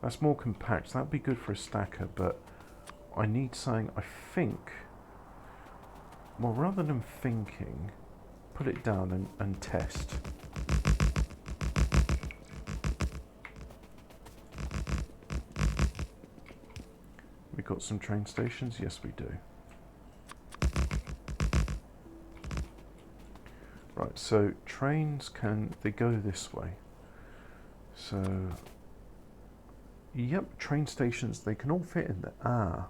That's more compact. That'd be good for a stacker, but I need something, I think, well, rather than thinking, put it down and test. We got some train stations? Yes, we do. Right, so trains they go this way. So, yep, train stations, they can all fit in there.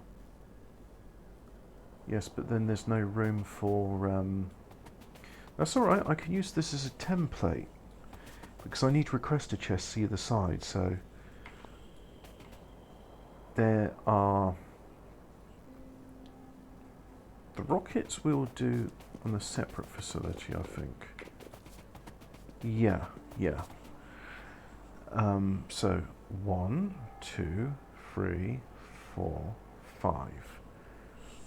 Yes, but then there's no room for, that's alright, I can use this as a template, because I need requester chests either side, so there are, the rockets we'll do on a separate facility, I think. Yeah. So 1, 2, 3, 4, 5.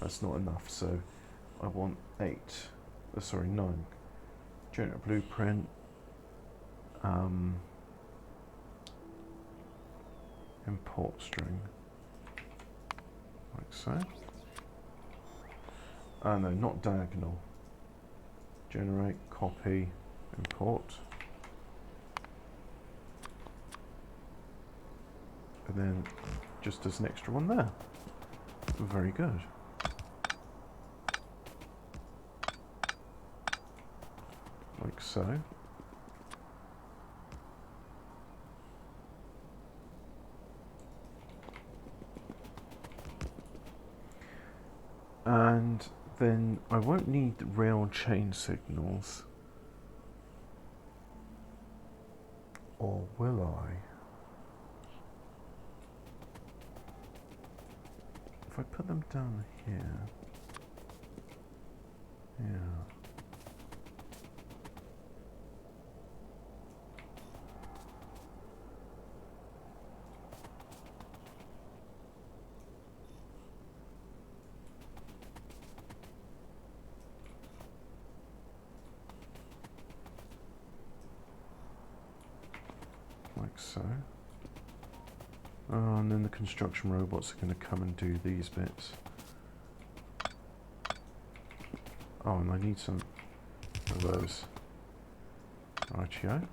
That's not enough, so I want 8. Sorry, 9. Generate blueprint. Import string. Like so. No, not diagonal. Generate, copy, import. And then just as an extra one there. Very good. Like so. And then I won't need rail chain signals. Or will I? If I put them down here. Yeah. Like so. Oh, and then the construction robots are going to come and do these bits. Oh, and I need some of those. Rightio.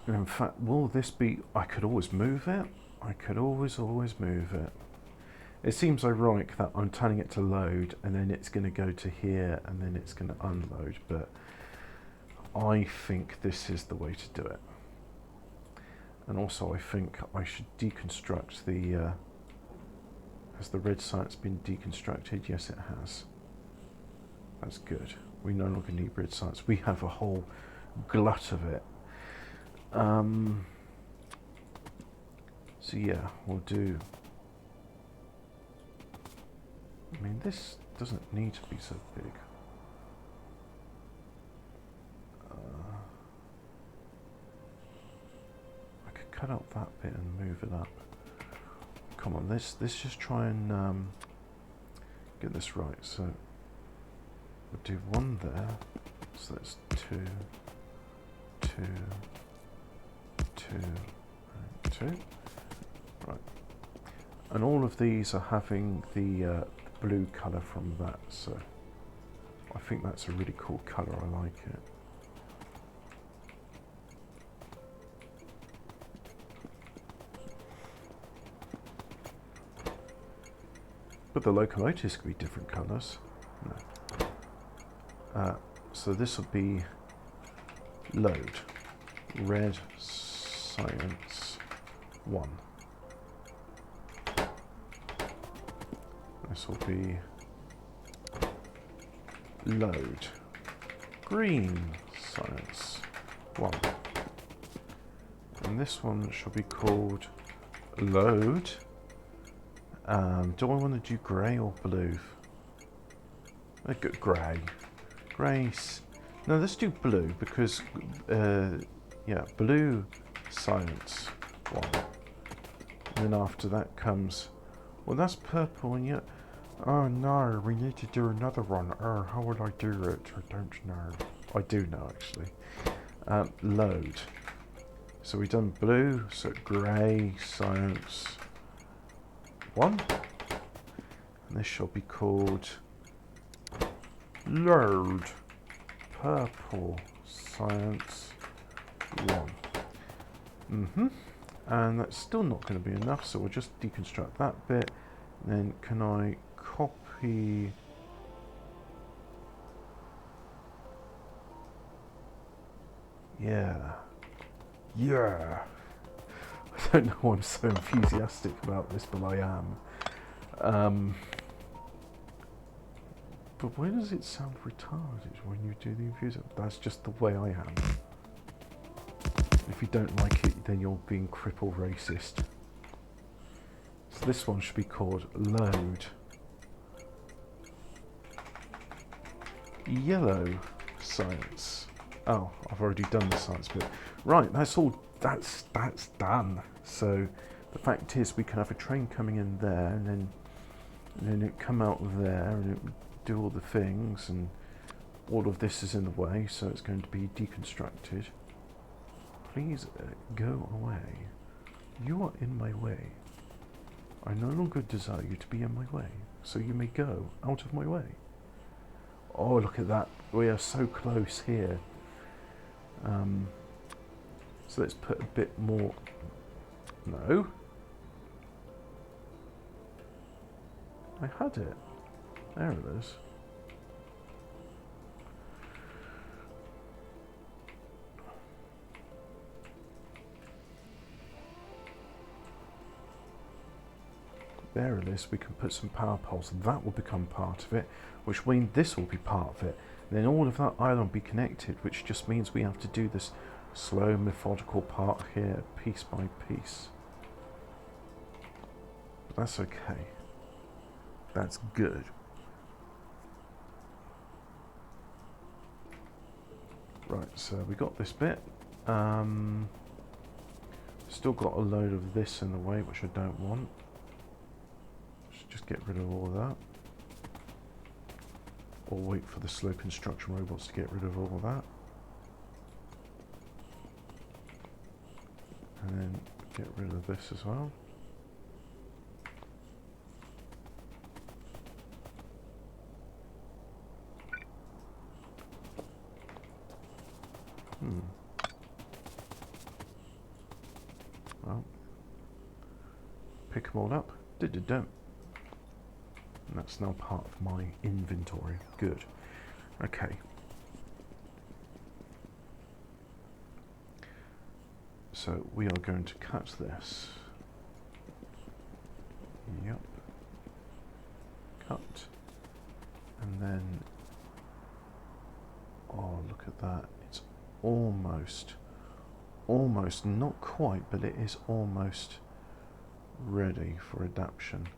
And in fact, will this be, I could always move it. I could always move it. It seems ironic that I'm telling it to load and then it's going to go to here and then it's going to unload, but I think this is the way to do it. And also I think I should deconstruct the, has the red site's been deconstructed? Yes, it has. That's good. We no longer need red sites. We have a whole glut of it. So yeah, we'll do I mean, this doesn't need to be so big. I could cut out that bit and move it up. Come on, let's just try and get this right. So we'll do one there. So that's 2, 2, 2, and 2. Right. And all of these are having the blue colour from that, so I think that's a really cool colour. I like it. But the locomotives could be different colours. No. So this will be load. Red science 1. This will be load. Green science 1. And this one shall be called load. Do I want to do grey or blue? Grey. Grey. No, let's do blue because, yeah, blue science 1. And then after that comes, well, that's purple, and yet, oh no, we need to do another one. Oh, how would I do it? I don't know. I do know, actually. Load. So we've done blue, so grey science 1. And this shall be called load purple science 1. And that's still not going to be enough, so we'll just deconstruct that bit. And then can I copy? Yeah. I don't know why I'm so enthusiastic about this, but I am. But why does it sound retarded when you do the infuser? That's just the way I am. If you don't like it, then you're being cripple racist. So this one should be called load yellow science. Oh, I've already done the science bit. Right, that's all. That's done. So the fact is, we can have a train coming in there, and then it come out there, and it do all the things, and all of this is in the way, so it's going to be deconstructed. Please go away. You are in my way. I no longer desire you to be in my way, so you may go out of my way. Oh, look at that. We are so close here. So let's put a bit more. No. I had it. There it is. There it is. We can put some power poles. That will become part of it, which means this will be part of it. And then all of that island will be connected, which just means we have to do this slow, methodical part here, piece by piece. But that's okay. That's good. Right, so we got this bit. Still got a load of this in the way, which I don't want. Should just get rid of all of that. Or wait for the slow construction robots to get rid of all of that. And then get rid of this as well. Well, pick them all up. And that's now part of my inventory. Good. Okay. So we are going to cut this. Yep. Cut. And then, oh, look at that. It's almost, not quite, but it is almost ready for adaptation.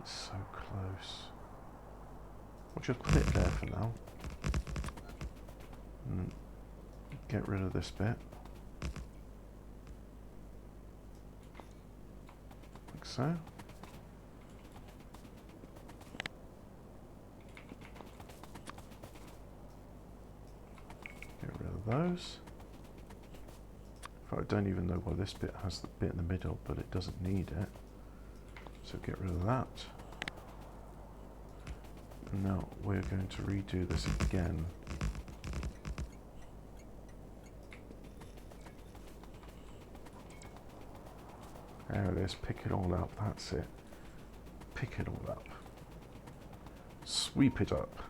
it's so close. I'll just put it there for now. And get rid of this bit. Like so. Get rid of those. I don't even know why this bit has the bit in the middle, but it doesn't need it. So get rid of that. And now we're going to redo this again. There it is, pick it all up, that's it. Pick it all up. Sweep it up.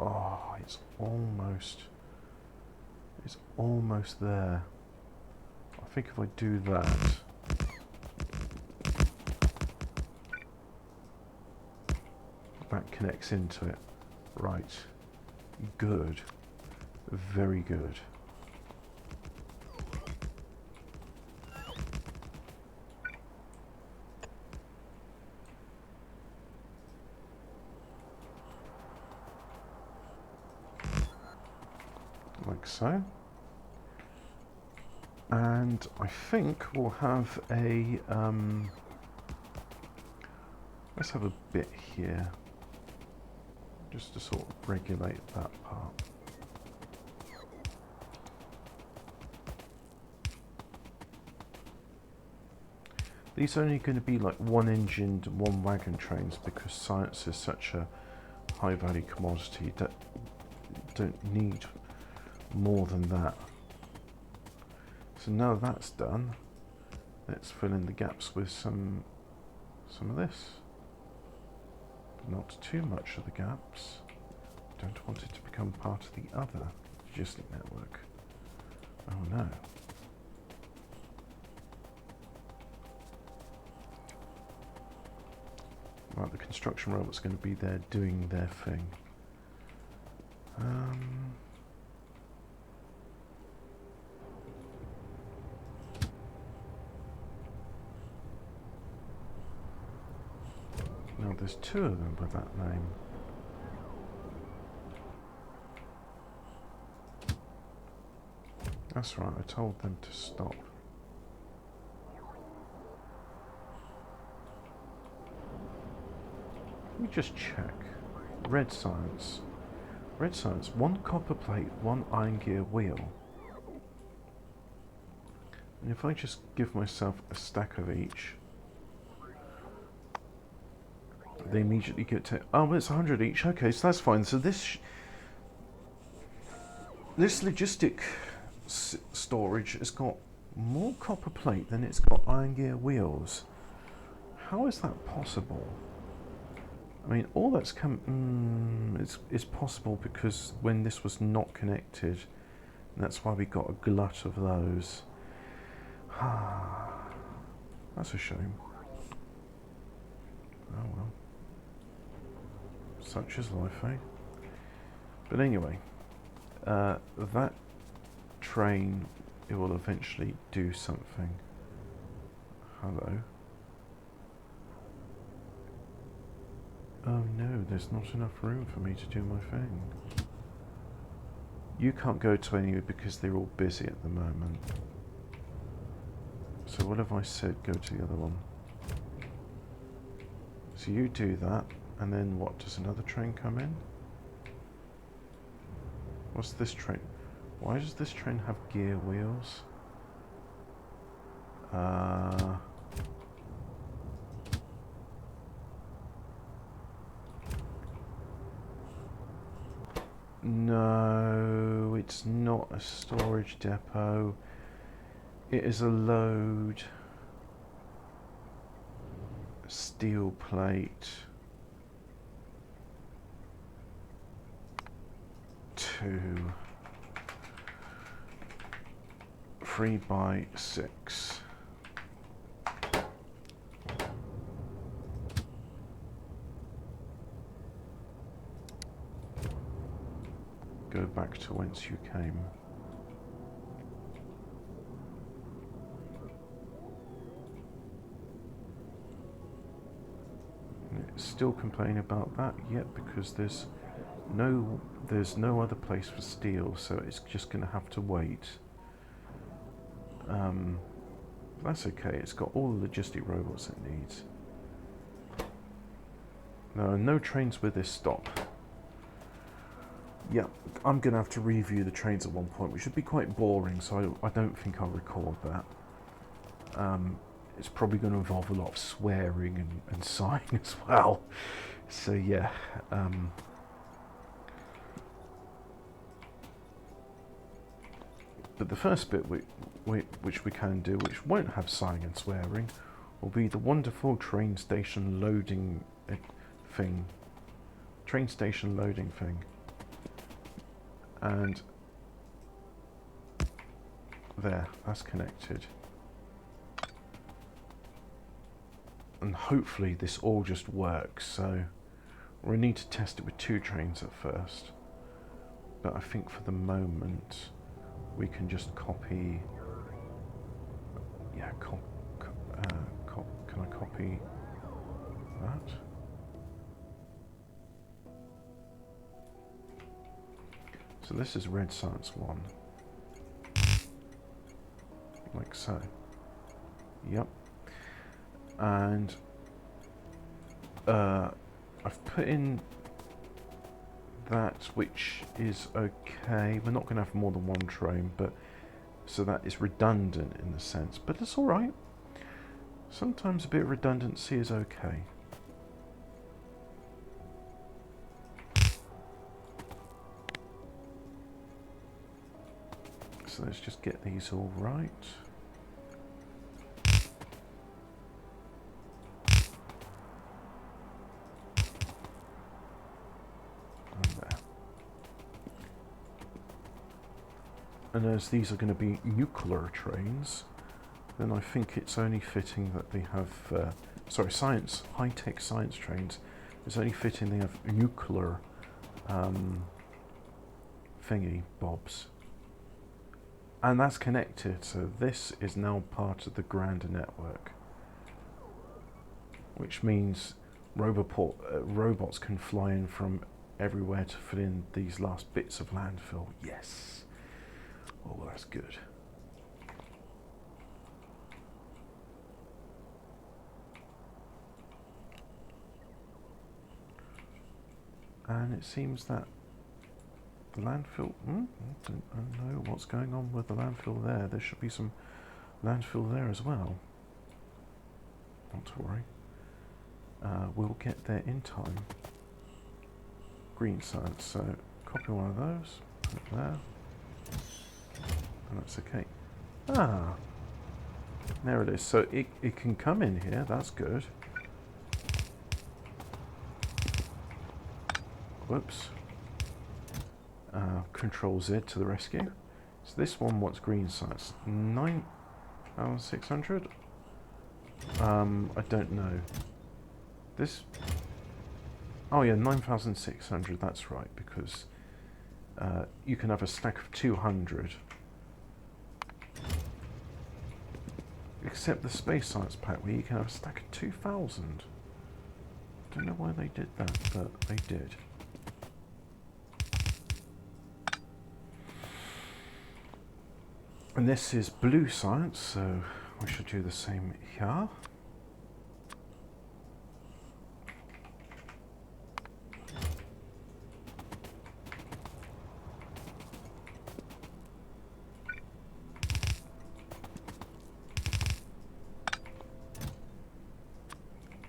Oh, it's almost there. I think if I do that, that connects into it. Right. Good. Very good. Like so. And I think we'll have a, let's have a bit here, just to sort of regulate that part. These are only going to be like one engined, one wagon trains because science is such a high value commodity that you don't need more than that. So now that's done, let's fill in the gaps with some of this. Not too much of the gaps. Don't want it to become part of the other logistic network. Oh no. Right, the construction robot's going to be there doing their thing. Now there's two of them by that name. That's right, I told them to stop. Let me just check. Red science. Red science, one copper plate, one iron gear wheel. And if I just give myself a stack of each, they immediately get to, oh, it's 100 each. Okay, so that's fine. So this logistic storage has got more copper plate than it's got iron gear wheels. How is that possible? I mean, all that's come, it's possible because when this was not connected, and that's why we got a glut of those. That's a shame. Oh well. Such is life, eh? But anyway, that train, it will eventually do something. Hello. Oh no, there's not enough room for me to do my thing. You can't go to any because they're all busy at the moment. So what have I said? Go to the other one. So you do that. And then what, does another train come in? What's this train? Why does this train have gear wheels? No, it's not a storage depot. It is a load. Steel plate. 2. 3 by 6. Go back to whence you came. still complaining about that? Yep, because there's no other place for steel, so it's just going to have to wait. That's okay. It's got all the logistic robots it needs. No trains with this stop. Yeah, I'm going to have to review the trains at one point, which should be quite boring, so I don't think I'll record that. It's probably going to involve a lot of swearing and sighing as well. So yeah. But the first bit which we can do, which won't have sighing and swearing, will be the wonderful train station loading thing. Train station loading thing. And there, that's connected. And hopefully this all just works, so we need to test it with 2 trains at first. But I think for the moment we can just copy. Yeah, can I copy that? So this is red science 1. Like so. Yep. And I've put in that, which is okay. We're not going to have more than 1 train, but so that is redundant in a sense, but it's all right. Sometimes a bit of redundancy is okay. So let's just get these all right. And as these are going to be nuclear trains, then I think it's only fitting that they have, high-tech science trains, it's only fitting they have nuclear thingy bobs. And that's connected, so this is now part of the grander network. Which means robots can fly in from everywhere to fill in these last bits of landfill. Yes! Oh, that's good. And it seems that the landfill... I don't know what's going on with the landfill there. There should be some landfill there as well. Not to worry. We'll get there in time. Green science, so copy one of those, put it there. And that's okay. Ah, there it is. So it can come in here. That's good. Whoops. Control Z to the rescue. So this one wants green science. 9,600. I don't know. This. Oh yeah, 9,600. That's right, because you can have a stack of 200. Except the space science pack, where you can have a stack of 2,000. Don't know why they did that, but they did. And this is blue science, so we should do the same here.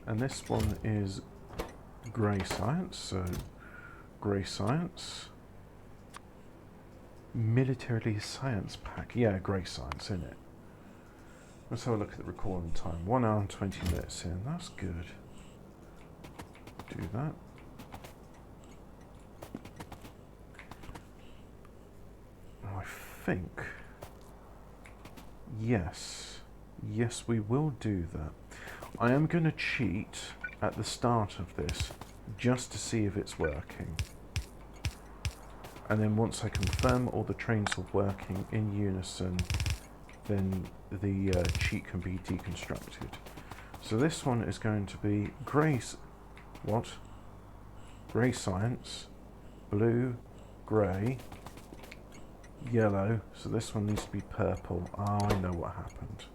And this one is grey science, so grey science. Military science pack. Yeah, grey science, isn't it? Let's have a look at the recording time. 1 hour and 20 minutes in. That's good. Do that. I think... Yes. Yes, we will do that. I am going to cheat at the start of this, just to see if it's working. And then once I confirm all the trains are working in unison, then the cheat can be deconstructed. So this one is going to be grey What? Grey science, blue, grey, yellow. So this one needs to be purple. Oh, I know what happened.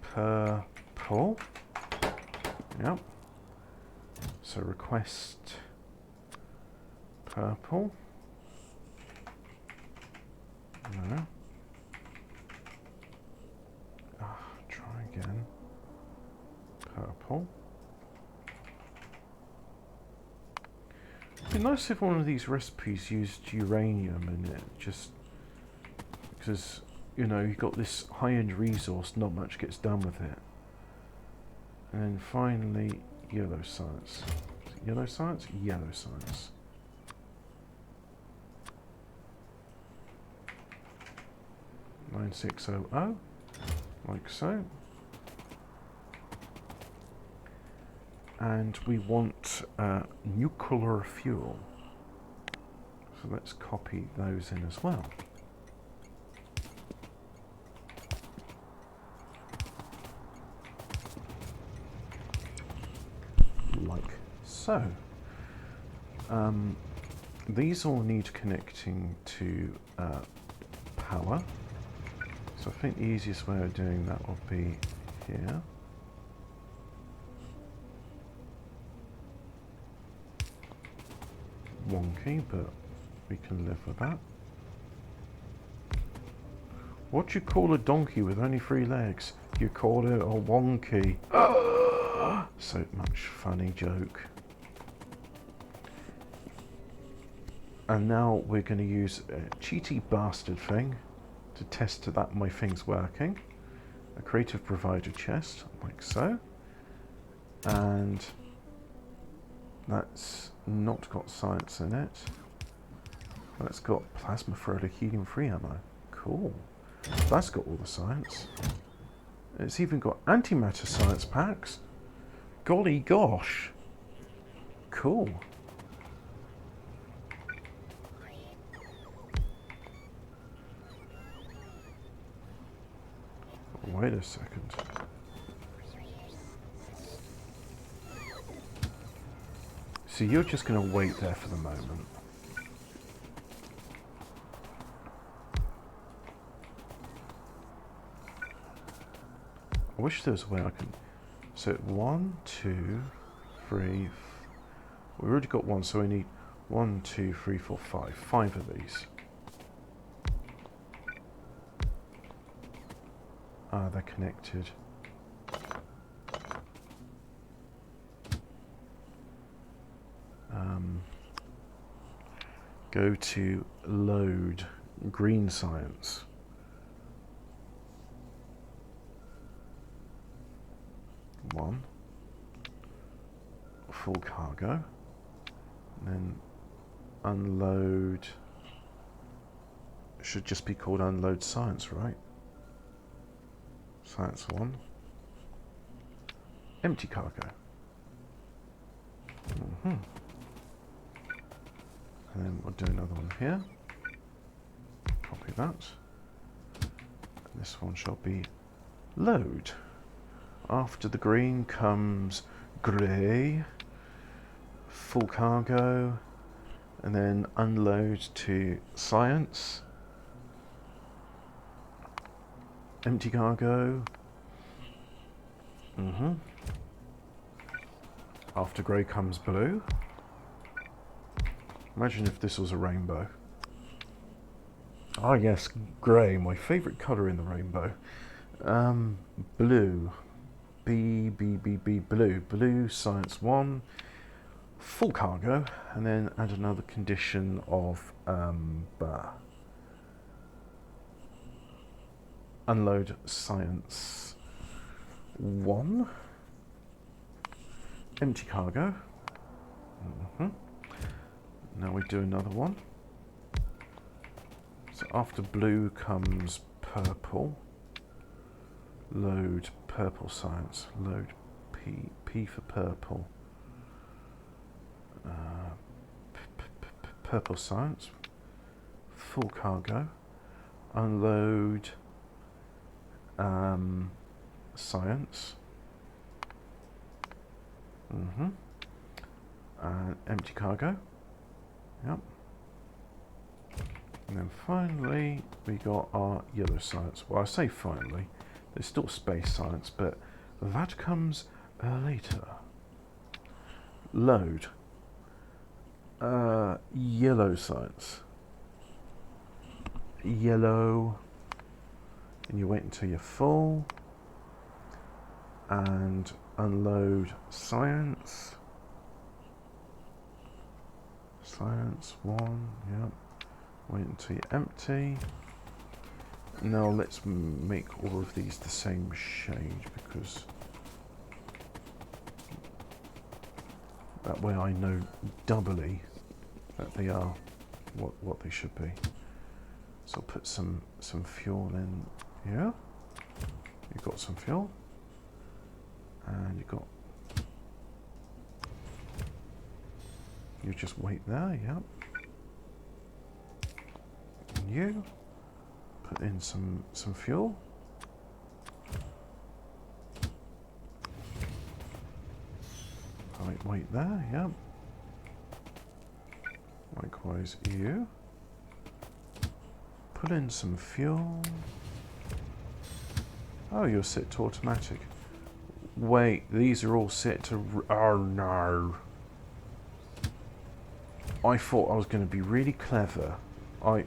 Purple. Yep. So request purple. No. Try again. Purple. It'd be nice if one of these recipes used uranium in it, just because, you know, you've got this high-end resource, not much gets done with it. And then finally, yellow science. Yellow science? Yellow science. (9600), like so. And we want nuclear fuel. So let's copy those in as well. Like so. These all need connecting to power. So I think the easiest way of doing that will be here. Wonky, but we can live with that. What do you call a donkey with only 3 legs? You call it a wonky. So much funny joke. And now we're going to use a cheaty bastard thing to test that my thing's working. A creative provider chest, like so. And that's not got science in it. That's got plasma thrower, helium-free ammo. Cool. That's got all the science. It's even got antimatter science packs. Golly gosh. Cool. Wait a second. So you're just going to wait there for the moment. I wish there was a way I can... So 1, 2, 3... We've already got one, so we need 1, 2, 3, 4, 5. 5 of these. Ah, they're connected. Go to load green science. One. Full cargo. And then unload. Should just be called unload science, right? Science 1. Empty cargo. And then we'll do another one here. Copy that. And this one shall be load. After the green comes grey, full cargo, and then unload to science. Empty cargo. After grey comes blue. Imagine if this was a rainbow. Ah yes, grey, my favourite colour in the rainbow. Blue. Blue. Blue, science 1. Full cargo, and then add another condition of unload science 1. Empty cargo. Now we do another one. So after blue comes purple. Load purple science. Load P for purple. Purple science. Full cargo. Unload science. And empty cargo. Yep. And then finally, we got our yellow science. Well, I say finally, there's still space science, but that comes later. Load. Yellow science. Yellow. And you wait until you're full. And unload science. Science 1, yep. Wait until you're empty. Now let's make all of these the same shade, because that way I know doubly that they are what they should be. So I'll put some fuel in here. You've got some fuel. And you've got... You just wait there, yep. And you put in some fuel. Wait there, yep. Likewise, you put in some fuel. Oh, you're set to automatic. Wait, these are all set to... Oh no. I thought I was going to be really clever. I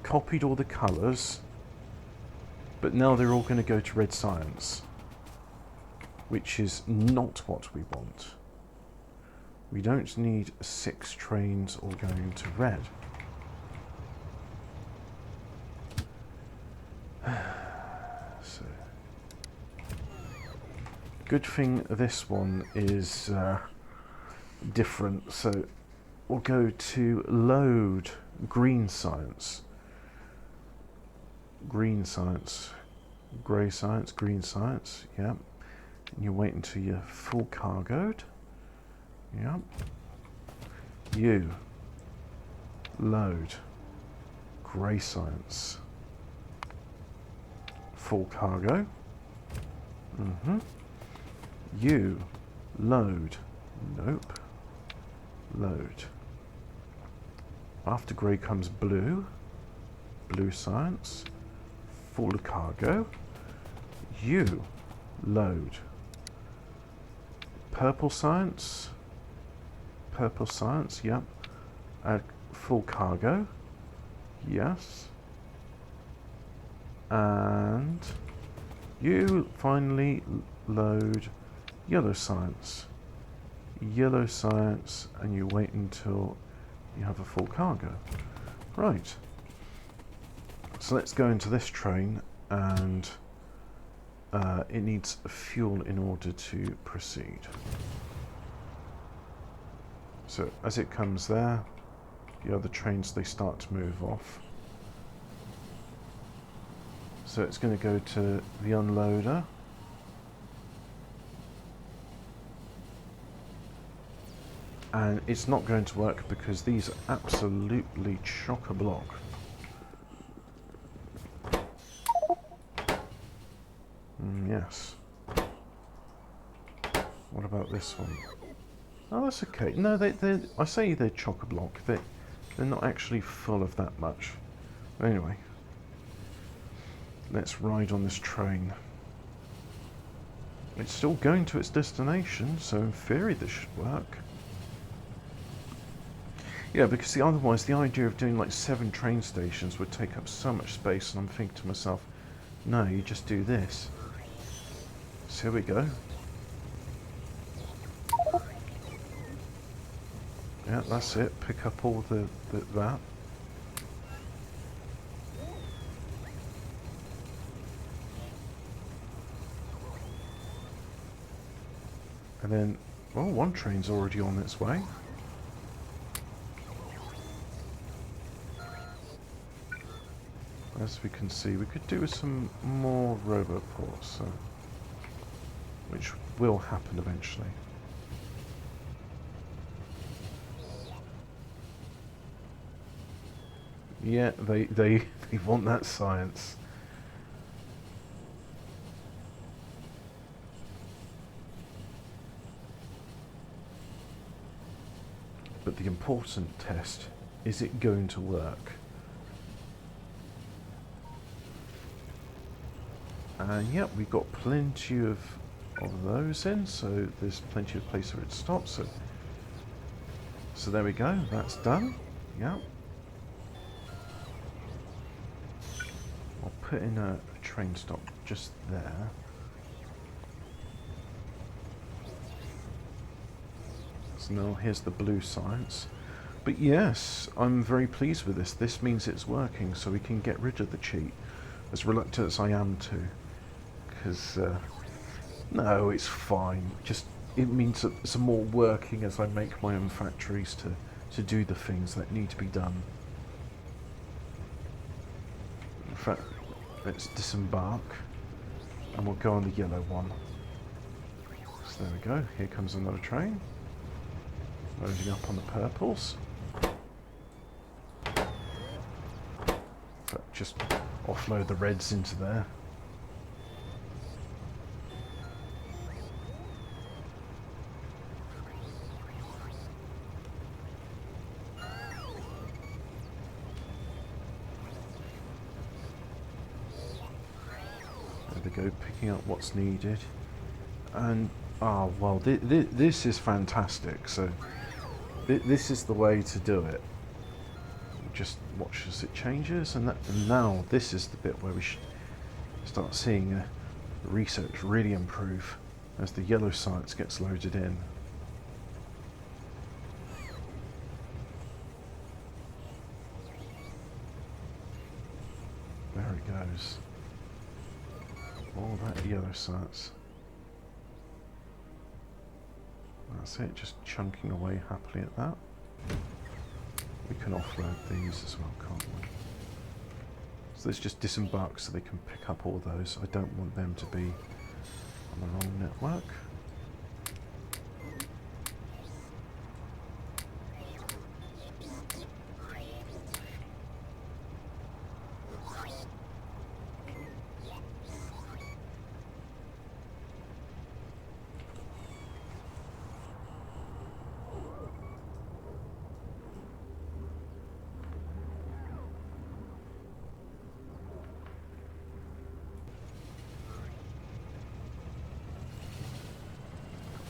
copied all the colours, but now they're all going to go to red science, which is not what we want. We don't need 6 trains all going to red. So, good thing this one is different. So we'll go to load green science. Green science. Grey science, green science, yeah. And you wait until you're full cargoed. Yeah. You load grey science. Full cargo. You load. Nope. Load. After grey comes blue. Blue science. Full cargo. You load. Purple science. Purple science, yep. Full cargo. Yes. And you finally load yellow science. Yellow science, and you wait until you have a full cargo. Right. So let's go into this train, and it needs fuel in order to proceed. So as it comes there, the other trains, they start to move off. So it's going to go to the unloader. And it's not going to work because these are absolutely chock-a-block. Yes. What about this one? Oh, that's okay. No, I say they're chock-a-block. They're not actually full of that much. Anyway, let's ride on this train. It's still going to its destination, so in theory this should work. Yeah, because otherwise the idea of doing like 7 train stations would take up so much space, and I'm thinking to myself, no, you just do this. So here we go. Yeah, that's it. Pick up all that. And then, well, one train's already on its way. As we can see, we could do with some more roboports, so, which will happen eventually. Yeah, they want that science. But the important test, is it going to work? And yep, we've got plenty of those in, so there's plenty of place for it to stop. So there we go, that's done. Yeah. I'll put in a train stop just there. So now here's the blue science. But yes, I'm very pleased with this. This means it's working, so we can get rid of the cheat. As reluctant as I am to. Because, no, it's fine. Just, it means that it's more working as I make my own factories to do the things that need to be done. In fact, let's disembark. And we'll go on the yellow one. So there we go. Here comes another train. Loading up on the purples. So just offload the reds into there. There we go, picking up what's needed. And, oh, well, this is fantastic. So, this is the way to do it. Just watch as it changes, and now this is the bit where we should start seeing research really improve as the yellow science gets loaded in. There it goes. All that yellow science. That's it, just chunking away happily at that. We can offload these as well, can't we? So let's just disembark so they can pick up all those. I don't want them to be on the wrong network.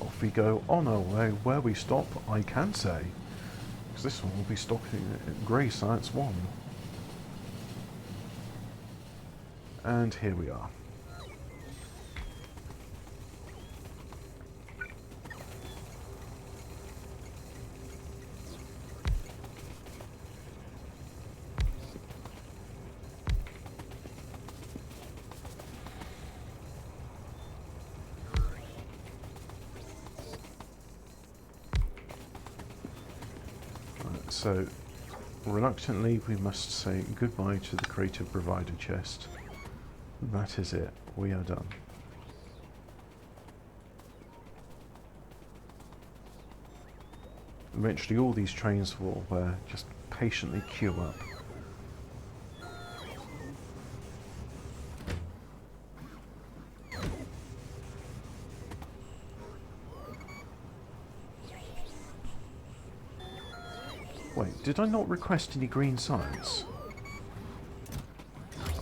Off we go on our way. Where we stop, I can say, because this one will be stopping at Grey Science 1. And here we are. So, reluctantly, we must say goodbye to the creative provider chest. That is it. We are done. Eventually, all these trains will just patiently queue up. Wait, did I not request any green science?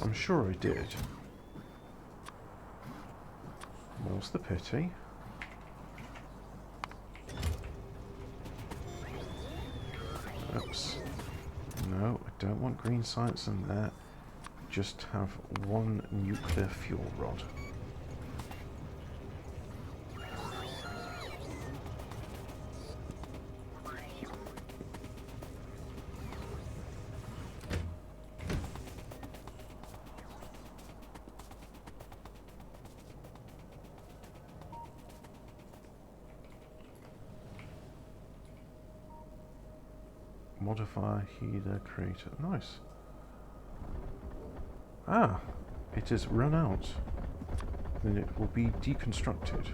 I'm sure I did. More's the pity. Oops. No, I don't want green science in there. Just have one nuclear fuel rod. Modify heater creator. Nice. Ah, it has run out. Then it will be deconstructed.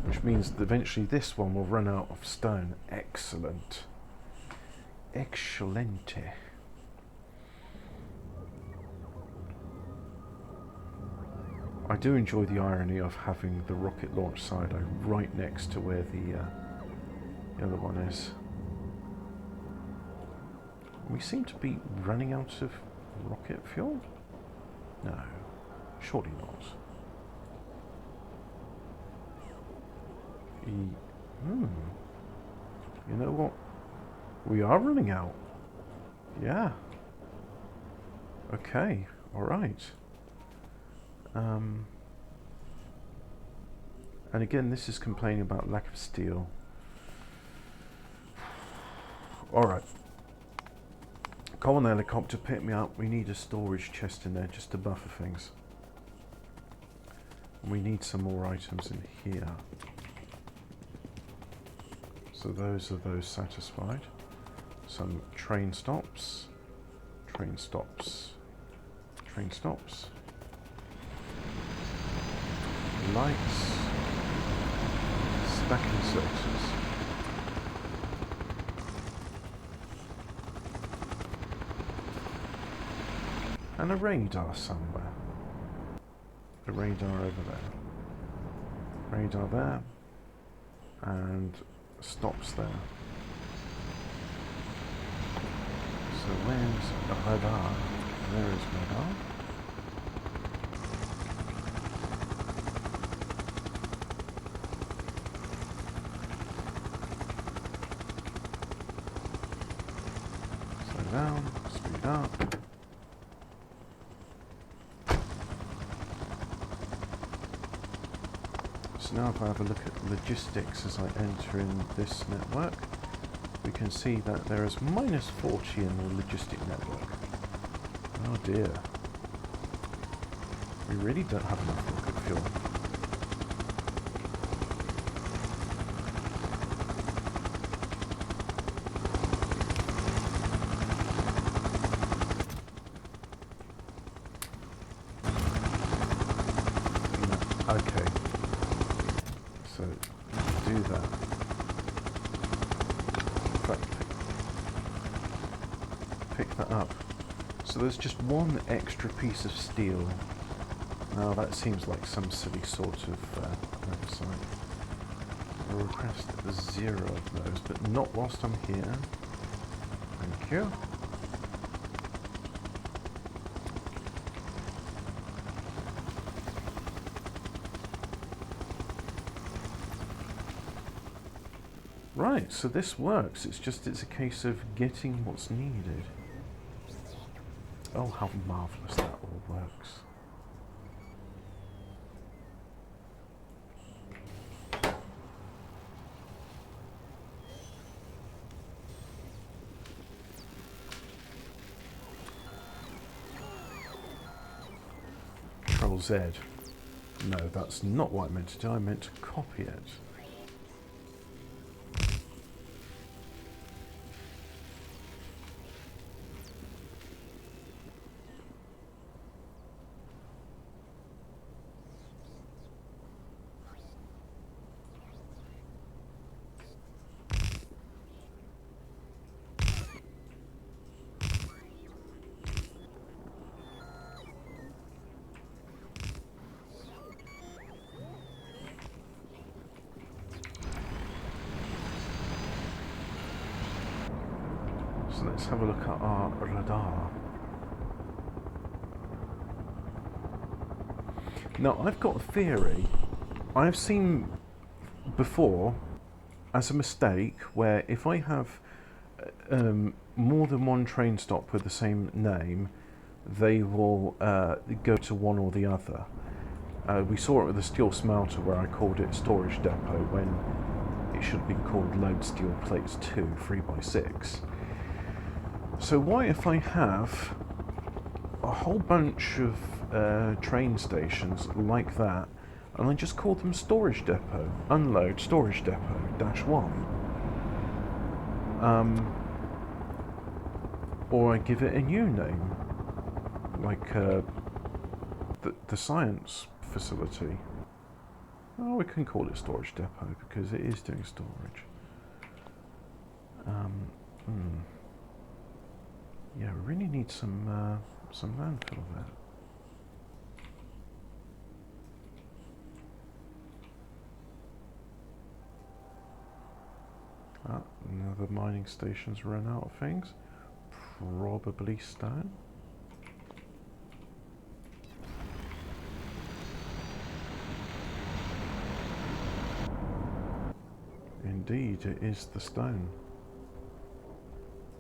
Which means that eventually this one will run out of stone. Excellent. Excellente. I do enjoy the irony of having the rocket launch silo right next to where the other one is. We seem to be running out of rocket fuel? No, surely not. You know what? We are running out. Yeah. Okay, alright. And again, this is complaining about lack of steel. Alright. Come on, helicopter, pick me up. We need a storage chest in there just to buffer things. And we need some more items in here. So those are those satisfied. Some train stops. Train stops. Train stops. Lights. Stack inserters. And a radar somewhere. The radar over there. Radar there. And stops there. So where's the radar? There is radar. Slow down, speed up. So now if I have a look at logistics as I enter in this network, we can see that there is minus 40 in the logistic network. Oh dear. We really don't have enough rocket fuel. No. Okay. So, do that. Pick that up. So there's just one extra piece of steel. Now that seems like some silly sort of oversight. I'll request 0 of those, but not whilst I'm here. Thank you. Right, so this works. It's a case of getting what's needed. Oh, how marvellous that all works. Control Z. No, that's not what I meant to do. I meant to copy it. So let's have a look at our radar. Now, I've got a theory. I've seen before as a mistake where if I have more than one train stop with the same name, they will go to one or the other. We saw it with the steel smelter where I called it storage depot when it should have been called load steel plates 2, 3x6. So why if I have a whole bunch of train stations like that and I just call them storage depot, unload storage depot -1, or I give it a new name like the science facility. Oh, we can call it storage depot because it is doing storage. Yeah, we really need some landfill there. Another mining station's run out of things. Probably stone. Indeed, it is the stone.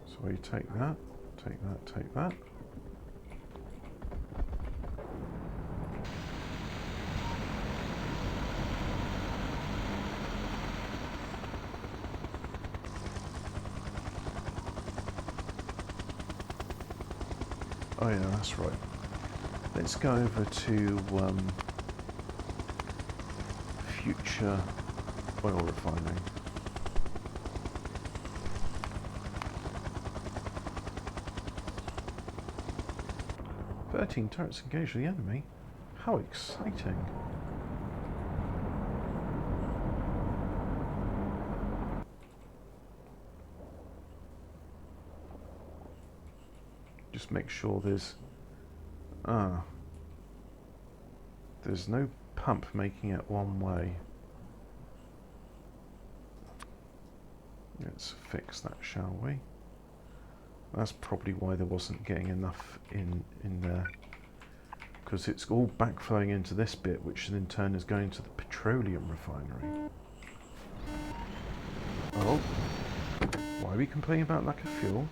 So you take that, take that, take that. Oh yeah, that's right. Let's go over to future oil refining. "13 turrets engage the enemy? How exciting!" Just make sure there's no pump making it one way. Let's fix that, shall we? That's probably why there wasn't getting enough in there, because it's all backflowing into this bit, which in turn is going to the petroleum refinery. Oh, why are we complaining about lack of fuel?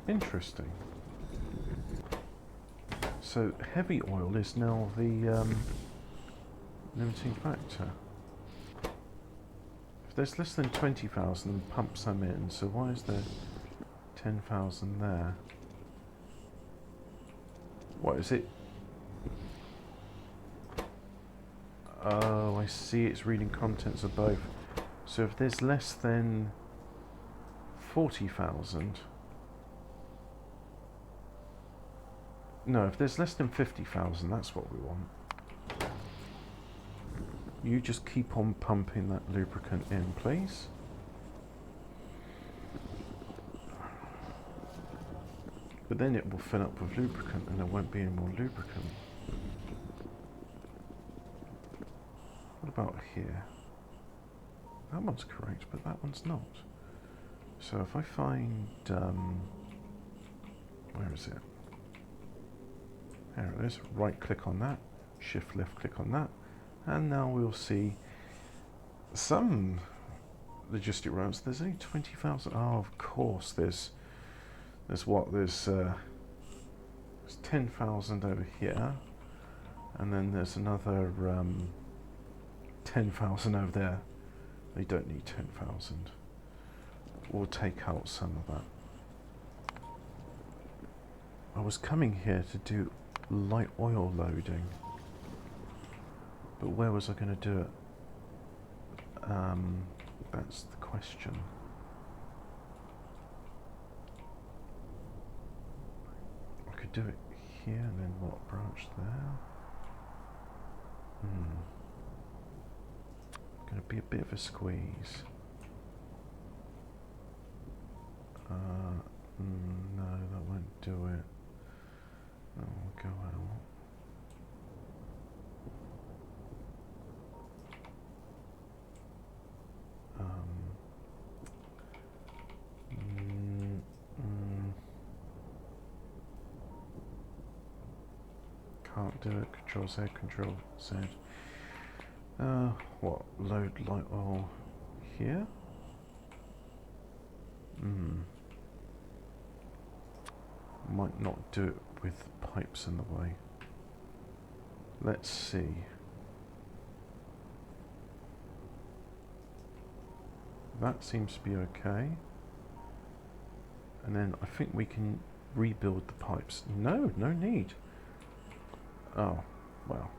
Interesting. So heavy oil is now the limiting factor. If there's less than 20,000 pumps I'm in, so why is there 10,000 there? What is it? Oh, I see, it's reading contents of both. So if there's less than 40,000... No, if there's less than 50,000, that's what we want. You just keep on pumping that lubricant in, please. But then it will fill up with lubricant and there won't be any more lubricant. What about here? That one's correct, but that one's not. So if I find... where is it? There it is. Right click on that, shift left click on that, and now we'll see some logistic routes. There's only 20,000. Oh, of course. There's what? There's 10,000 over here, and then there's another 10,000 over there. They don't need 10,000. We'll take out some of that. I was coming here to do light oil loading, but where was I going to do it? That's the question. I could do it here and then what, branch there? Going to be a bit of a squeeze. No, that won't do it. That will go out. Can't do it. Control Z, Control Z. What? Load light oil here? Might not do it with pipes in the way. Let's see. That seems to be okay. And then I think we can rebuild the pipes. No, no need. Oh, well,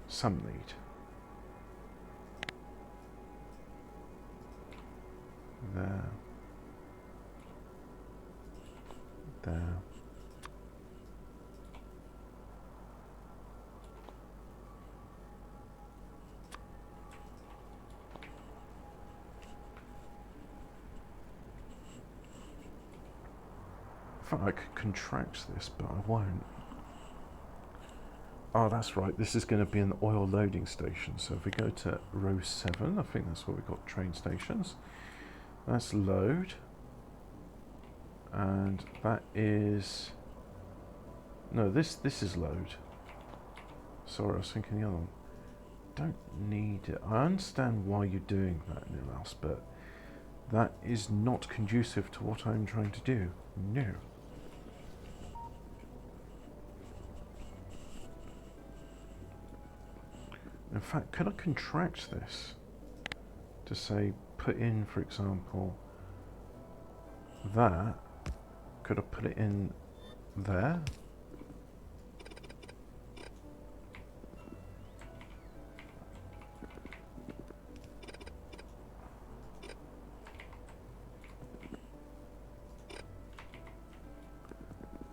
some need. There. There. In fact, I could contract this, but I won't. Oh, that's right. This is going to be an oil loading station. So if we go to row 7, I think that's where we've got train stations. That's load. And that is... No, this is load. Sorry, I was thinking the other one. Don't need it. I understand why you're doing that, Nilas, but that is not conducive to what I'm trying to do. No. In fact, could I contract this to say, put in, for example, that? Could I put it in there?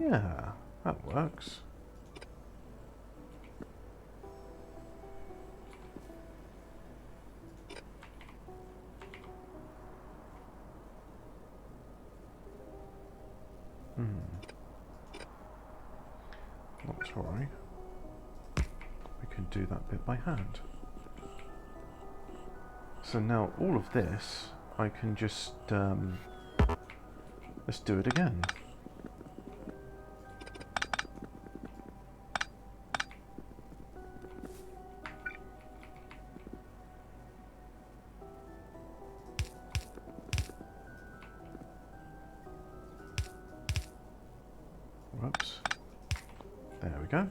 Yeah, that works. Not to worry. We can do that bit by hand. So now all of this, I can just, let's do it again. Whoops. There we go.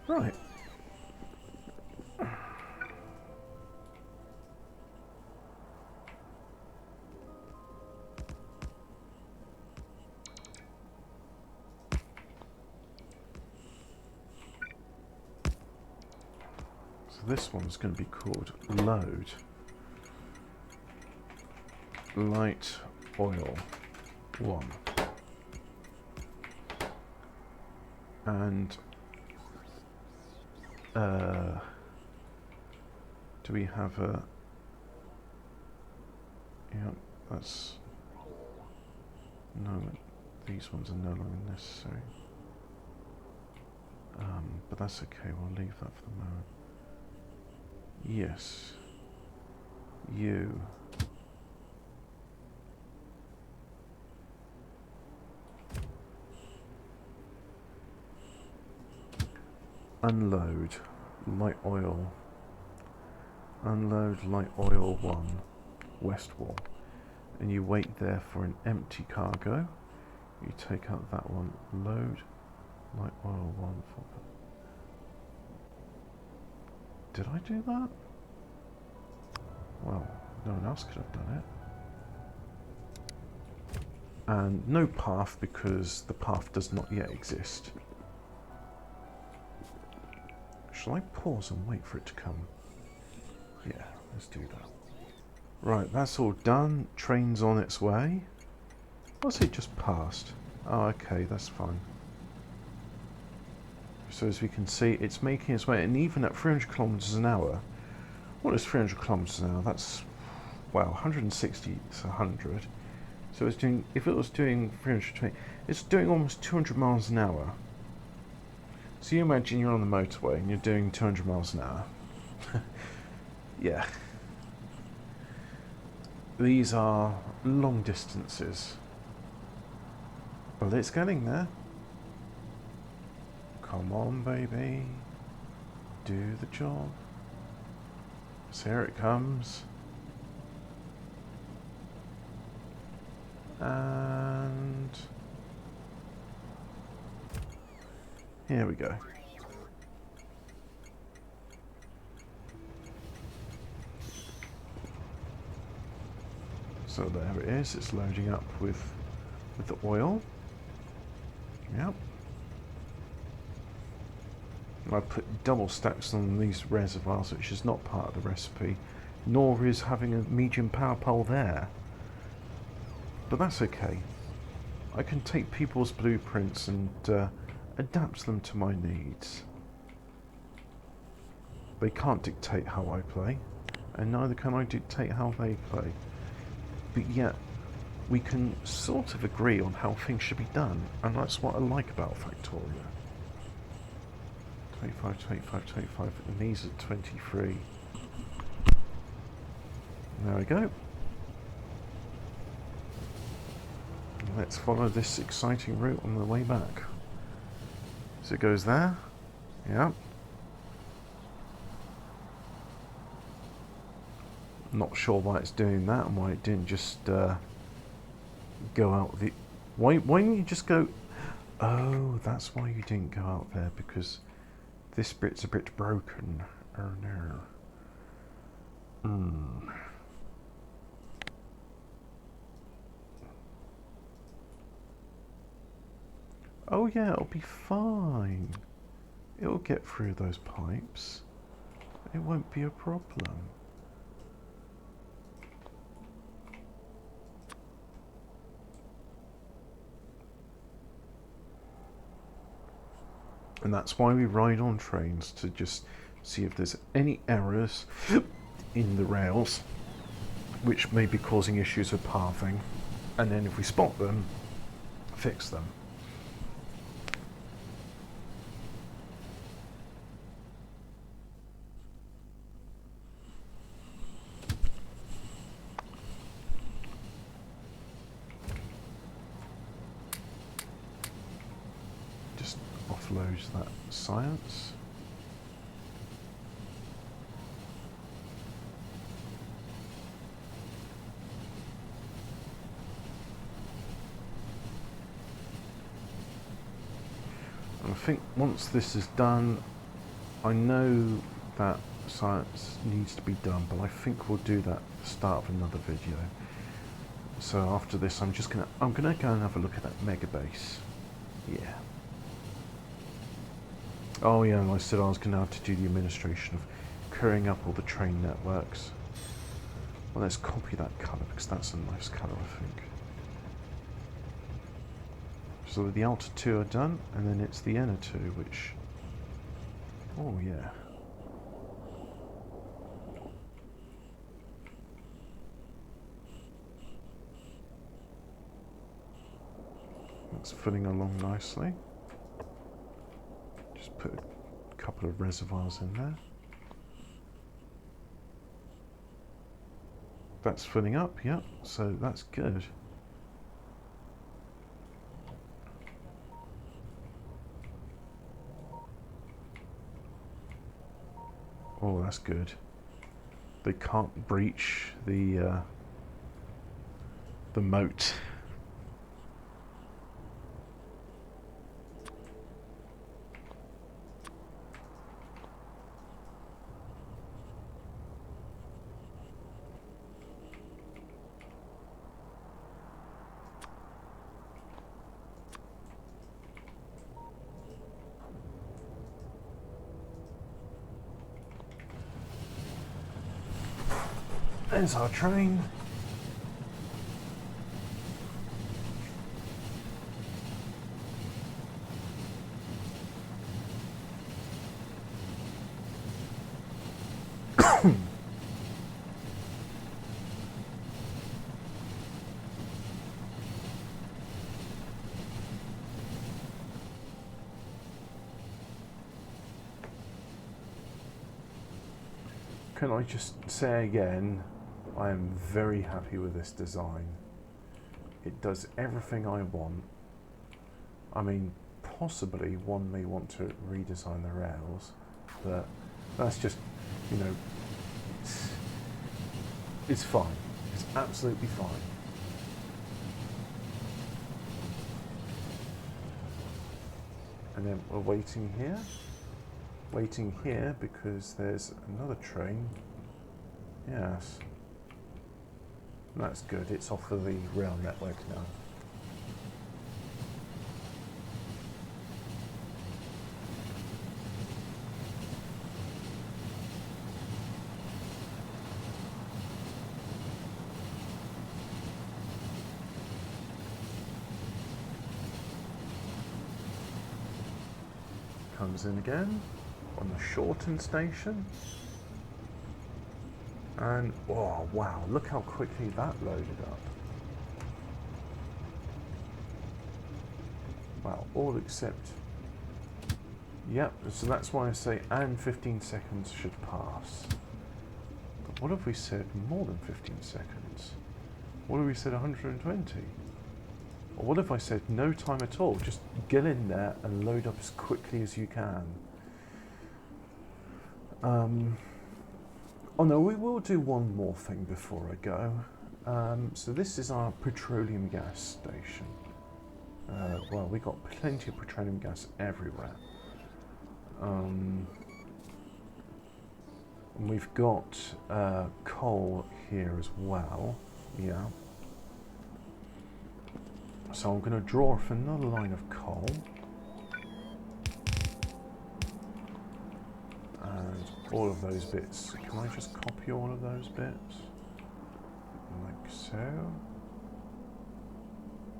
Right. So this one's going to be called load light oil 1. And do we have a... Yeah, that's... No, these ones are no longer necessary. But that's okay, we'll leave that for the moment. Yes. You. Unload light oil. Unload light oil 1 west wall. And you wait there for an empty cargo. You take out that one. Load light oil 1 for... Did I do that? Well, no one else could have done it. And no path because the path does not yet exist. Shall I pause and wait for it to come? Yeah, let's do that. Right, that's all done. Train's on its way. What's it just passed? Oh, okay, that's fine. So as we can see, it's making its way, and even at 300 kilometers an hour, what is 300 kilometers an hour? That's, well, 160 is 100. So it's doing, if it was doing 320, it's doing almost 200 miles an hour. So you imagine you're on the motorway and you're doing 200 miles an hour. Yeah. These are long distances. But it's getting there. Come on, baby. Do the job. So here it comes. And... here we go. So there it is, it's loading up with the oil. Yep. I put double stacks on these reservoirs, which is not part of the recipe, nor is having a medium power pole there. But that's okay. I can take people's blueprints and adapt them to my needs. They can't dictate how I play, and neither can I dictate how they play. But yet, we can sort of agree on how things should be done, and that's what I like about Factorio. 25, 25, 25, and these are 23. There we go. Let's follow this exciting route on the way back. So it goes there. Yeah. Not sure why it's doing that and why it didn't just go out the... Why didn't you just go... Oh, that's why you didn't go out there, because this bit's a bit broken. Oh no. Oh yeah, it'll be fine. It'll get through those pipes. It won't be a problem. And that's why we ride on trains, to just see if there's any errors in the rails which may be causing issues with pathing, and then if we spot them, fix them. Just offloads that science. I think once this is done, I know that science needs to be done, but I think we'll do that at the start of another video. So after this, I'm gonna go and have a look at that mega base. Yeah. Oh yeah, and I said I was gonna have to do the administration of clearing up all the train networks. Well, let's copy that colour, because that's a nice colour, I think. So the outer two are done, and then it's the inner two, which... Oh yeah. That's filling along nicely. Just put a couple of reservoirs in there. That's filling up, yeah, so that's good. Oh, that's good. They can't breach the moat. There's our train. Can I just say again, I am very happy with this design. It does everything I want. I mean, possibly one may want to redesign the rails, but that's just, you know, it's fine. It's absolutely fine. And then we're waiting here. Waiting here because there's another train. Yes. That's good. It's off of the rail network now. Comes in again on the shortened station. And, oh wow, look how quickly that loaded up. Well, all except... Yep, so that's why I say and 15 seconds should pass. But what if we said more than 15 seconds? What if we said 120? Or what if I said no time at all? Just get in there and load up as quickly as you can. Oh no, we will do one more thing before I go. So this is our petroleum gas station. Well, we got plenty of petroleum gas everywhere. And we've got coal here as well. Yeah. So I'm going to draw off another line of coal. And all of those bits. Can I just copy all of those bits? Like so.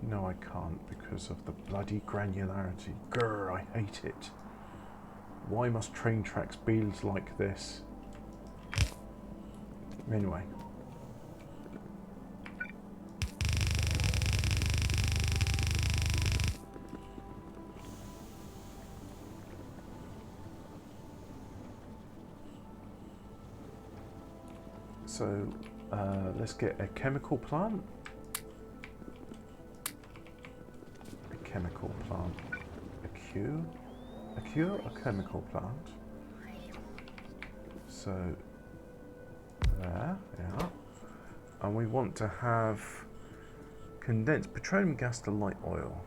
No, I can't because of the bloody granularity. Grr, I hate it. Why must train tracks be like this? Anyway. So, let's get a chemical plant. A chemical plant. A chemical plant. So, there, yeah. And we want to have condensed petroleum gas to light oil.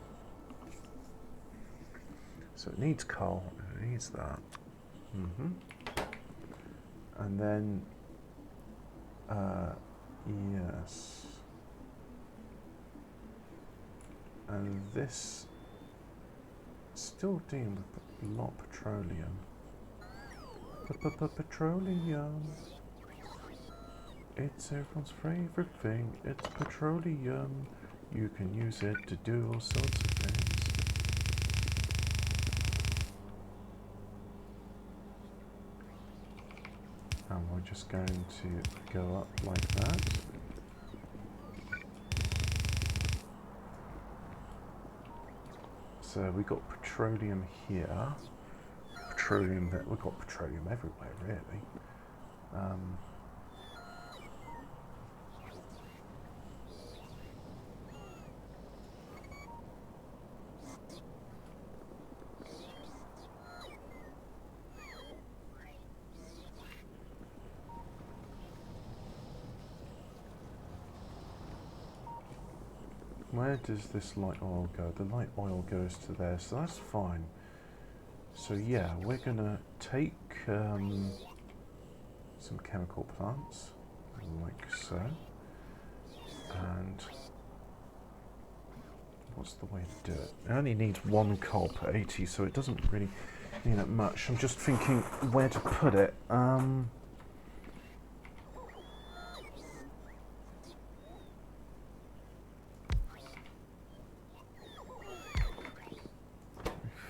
So it needs coal, it needs that. And then, yes. And this, still dealing with a lot of petroleum. Petroleum. It's everyone's favorite thing. It's petroleum. You can use it to do all sorts of things. And we're just going to go up like that. So we got petroleum here. Petroleum there. We've got petroleum everywhere, really. Where does this light oil go? The light oil goes to there, so that's fine. So yeah, we're gonna take some chemical plants, like so. And what's the way to do it? It only needs one coal per 80, so it doesn't really need that much. I'm just thinking where to put it. I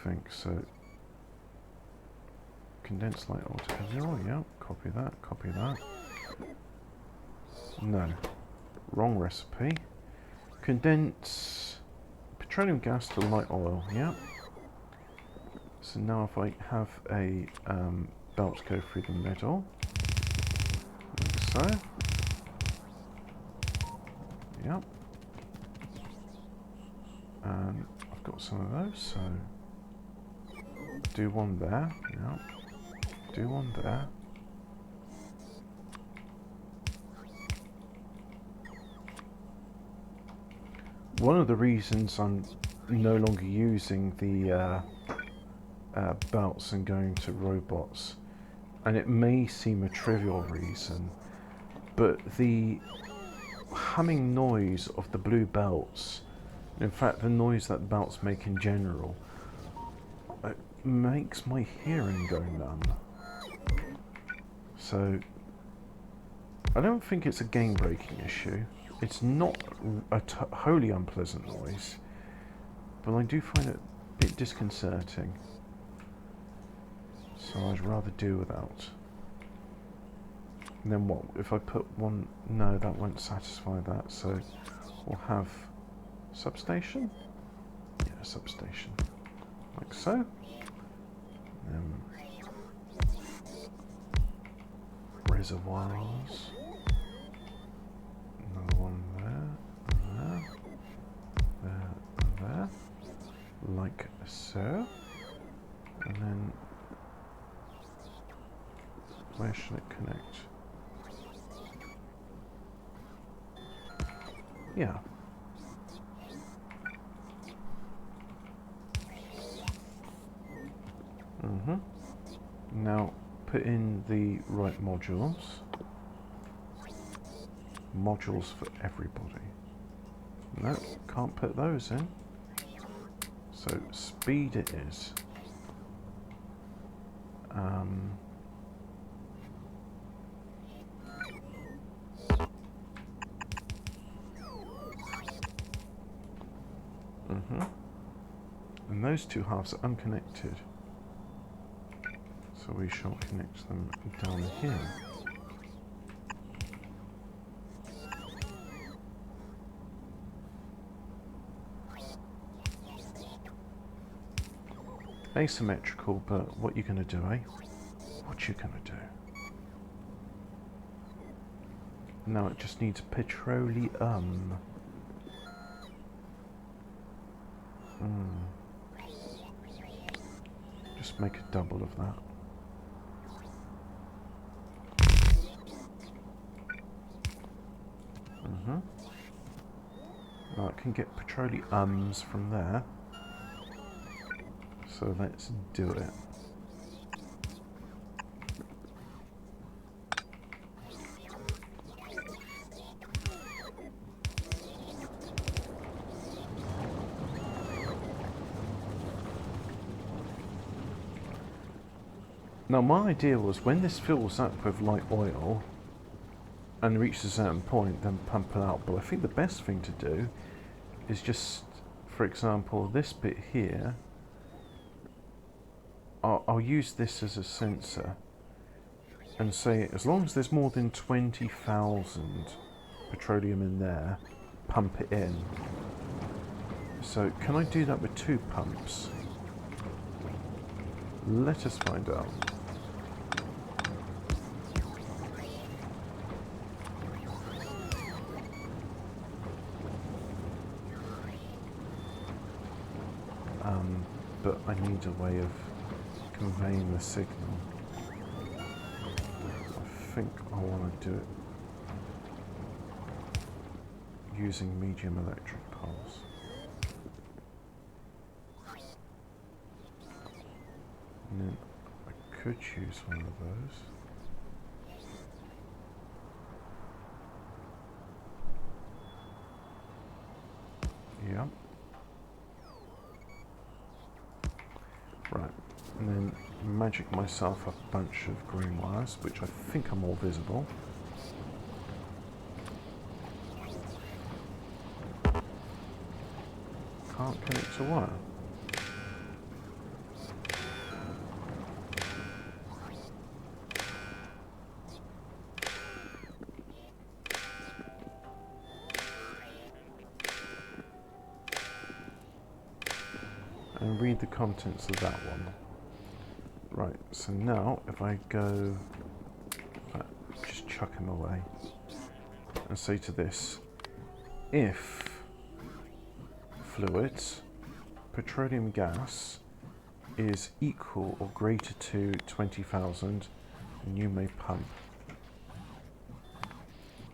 think so. Condensed light oil to zero, yeah, copy that. No, wrong recipe. Condense petroleum gas to light oil, yeah. So now if I have a belt go through the middle, like so, yeah. And I've got some of those, so do one there, yeah. Do one there. One of the reasons I'm no longer using the belts and going to robots, and it may seem a trivial reason, but the humming noise of the blue belts, in fact the noise that the belts make in general, it makes my hearing go numb. So I don't think it's a game-breaking issue. It's not a wholly unpleasant noise, but I do find it a bit disconcerting. So I'd rather do without. And then what? If I put one... No, that won't satisfy that, so we'll have substation? Yeah, substation, like so. Reservoirs. Another one there, there, like so. And then where should it connect? Yeah. Now put in the right modules. Modules for everybody. No, can't put those in. So speed it is. And those two halves are unconnected. So we shall connect them down here. Asymmetrical, but what you gonna do, eh? What you gonna do? Now it just needs petroleum. Just make a double of that. Now I can get petroleums from there. So let's do it. Now my idea was when this fills up with light oil and reaches a certain point, then pump it out. But I think the best thing to do is just, for example, this bit here, I'll use this as a sensor and say as long as there's more than 20,000 petroleum in there, pump it in. So can I do that with 2 pumps? Let us find out. But I need a way of conveying the signal. I think I want to do it using medium electric pulse. And then I could use one of those. Yeah. Right, and then magic myself a bunch of green wires, which I think are more visible. Can't connect to wire. And read the contents of that one. Right, so now if I go, just chuck him away and say to this, if fluids, petroleum gas is equal or greater to 20,000, then you may pump.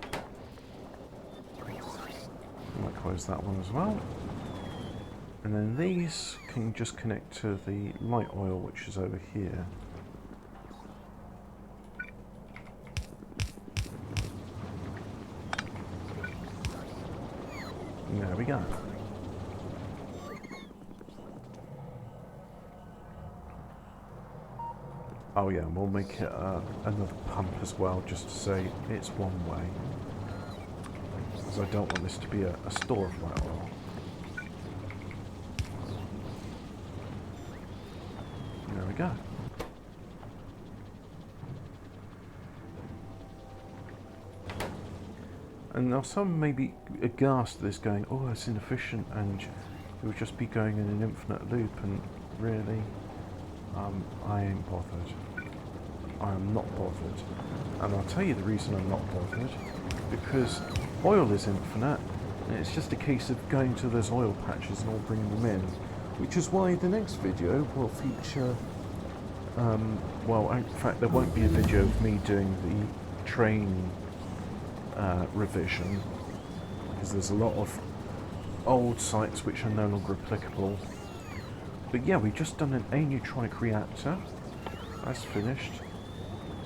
I might close that one as well. And then these can just connect to the light oil, which is over here. And there we go. Oh yeah, we'll make it another pump as well, just to say it's one way. Because I don't want this to be a store of light oil. There we go. And now some may be aghast at this going, oh, it's inefficient and it would just be going in an infinite loop, and really, I ain't bothered. I am not bothered. And I'll tell you the reason I'm not bothered, because oil is infinite, and it's just a case of going to those oil patches and all bringing them in, which is why the next video will feature, well, in fact, there won't be a video of me doing the train revision, because there's a lot of old sites which are no longer applicable. But yeah, we've just done an aneutronic reactor. That's finished.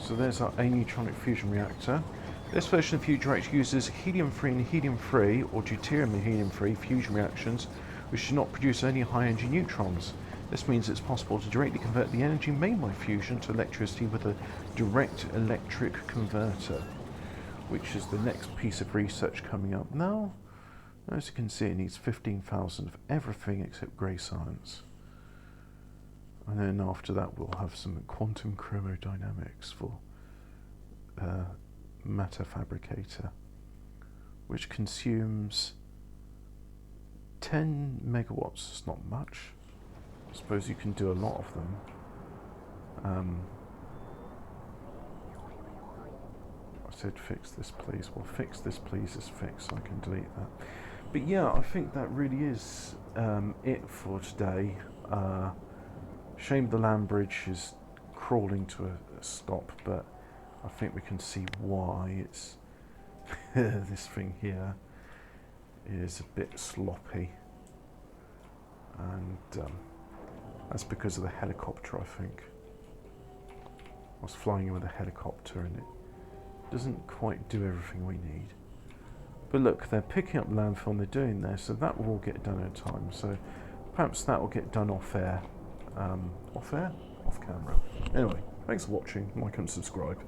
So there's our aneutronic fusion reactor. This version of fusion reactor uses helium-3 and helium-3, or deuterium and helium-3 fusion reactions, which do not produce any high-energy neutrons. This means it's possible to directly convert the energy made by fusion to electricity with a direct electric converter, which is the next piece of research coming up. Now, as you can see, it needs 15,000 of everything except grey science. And then after that we'll have some quantum chromodynamics for matter fabricator, which consumes 10 megawatts. It's not much. I suppose you can do a lot of them. I said fix this please. Well, fix this please is fixed, so I can delete that. But yeah, I think that really is it for today. Shame the land bridge is crawling to a stop, but I think we can see why. It's this thing here is a bit sloppy, and that's because of the helicopter, I think. I was flying in with a helicopter and it doesn't quite do everything we need. But look, they're picking up landfill and they're doing there, so that will all get done in time. So perhaps that will get done off air. Off air? Off camera. Anyway, thanks for watching. Like and subscribe.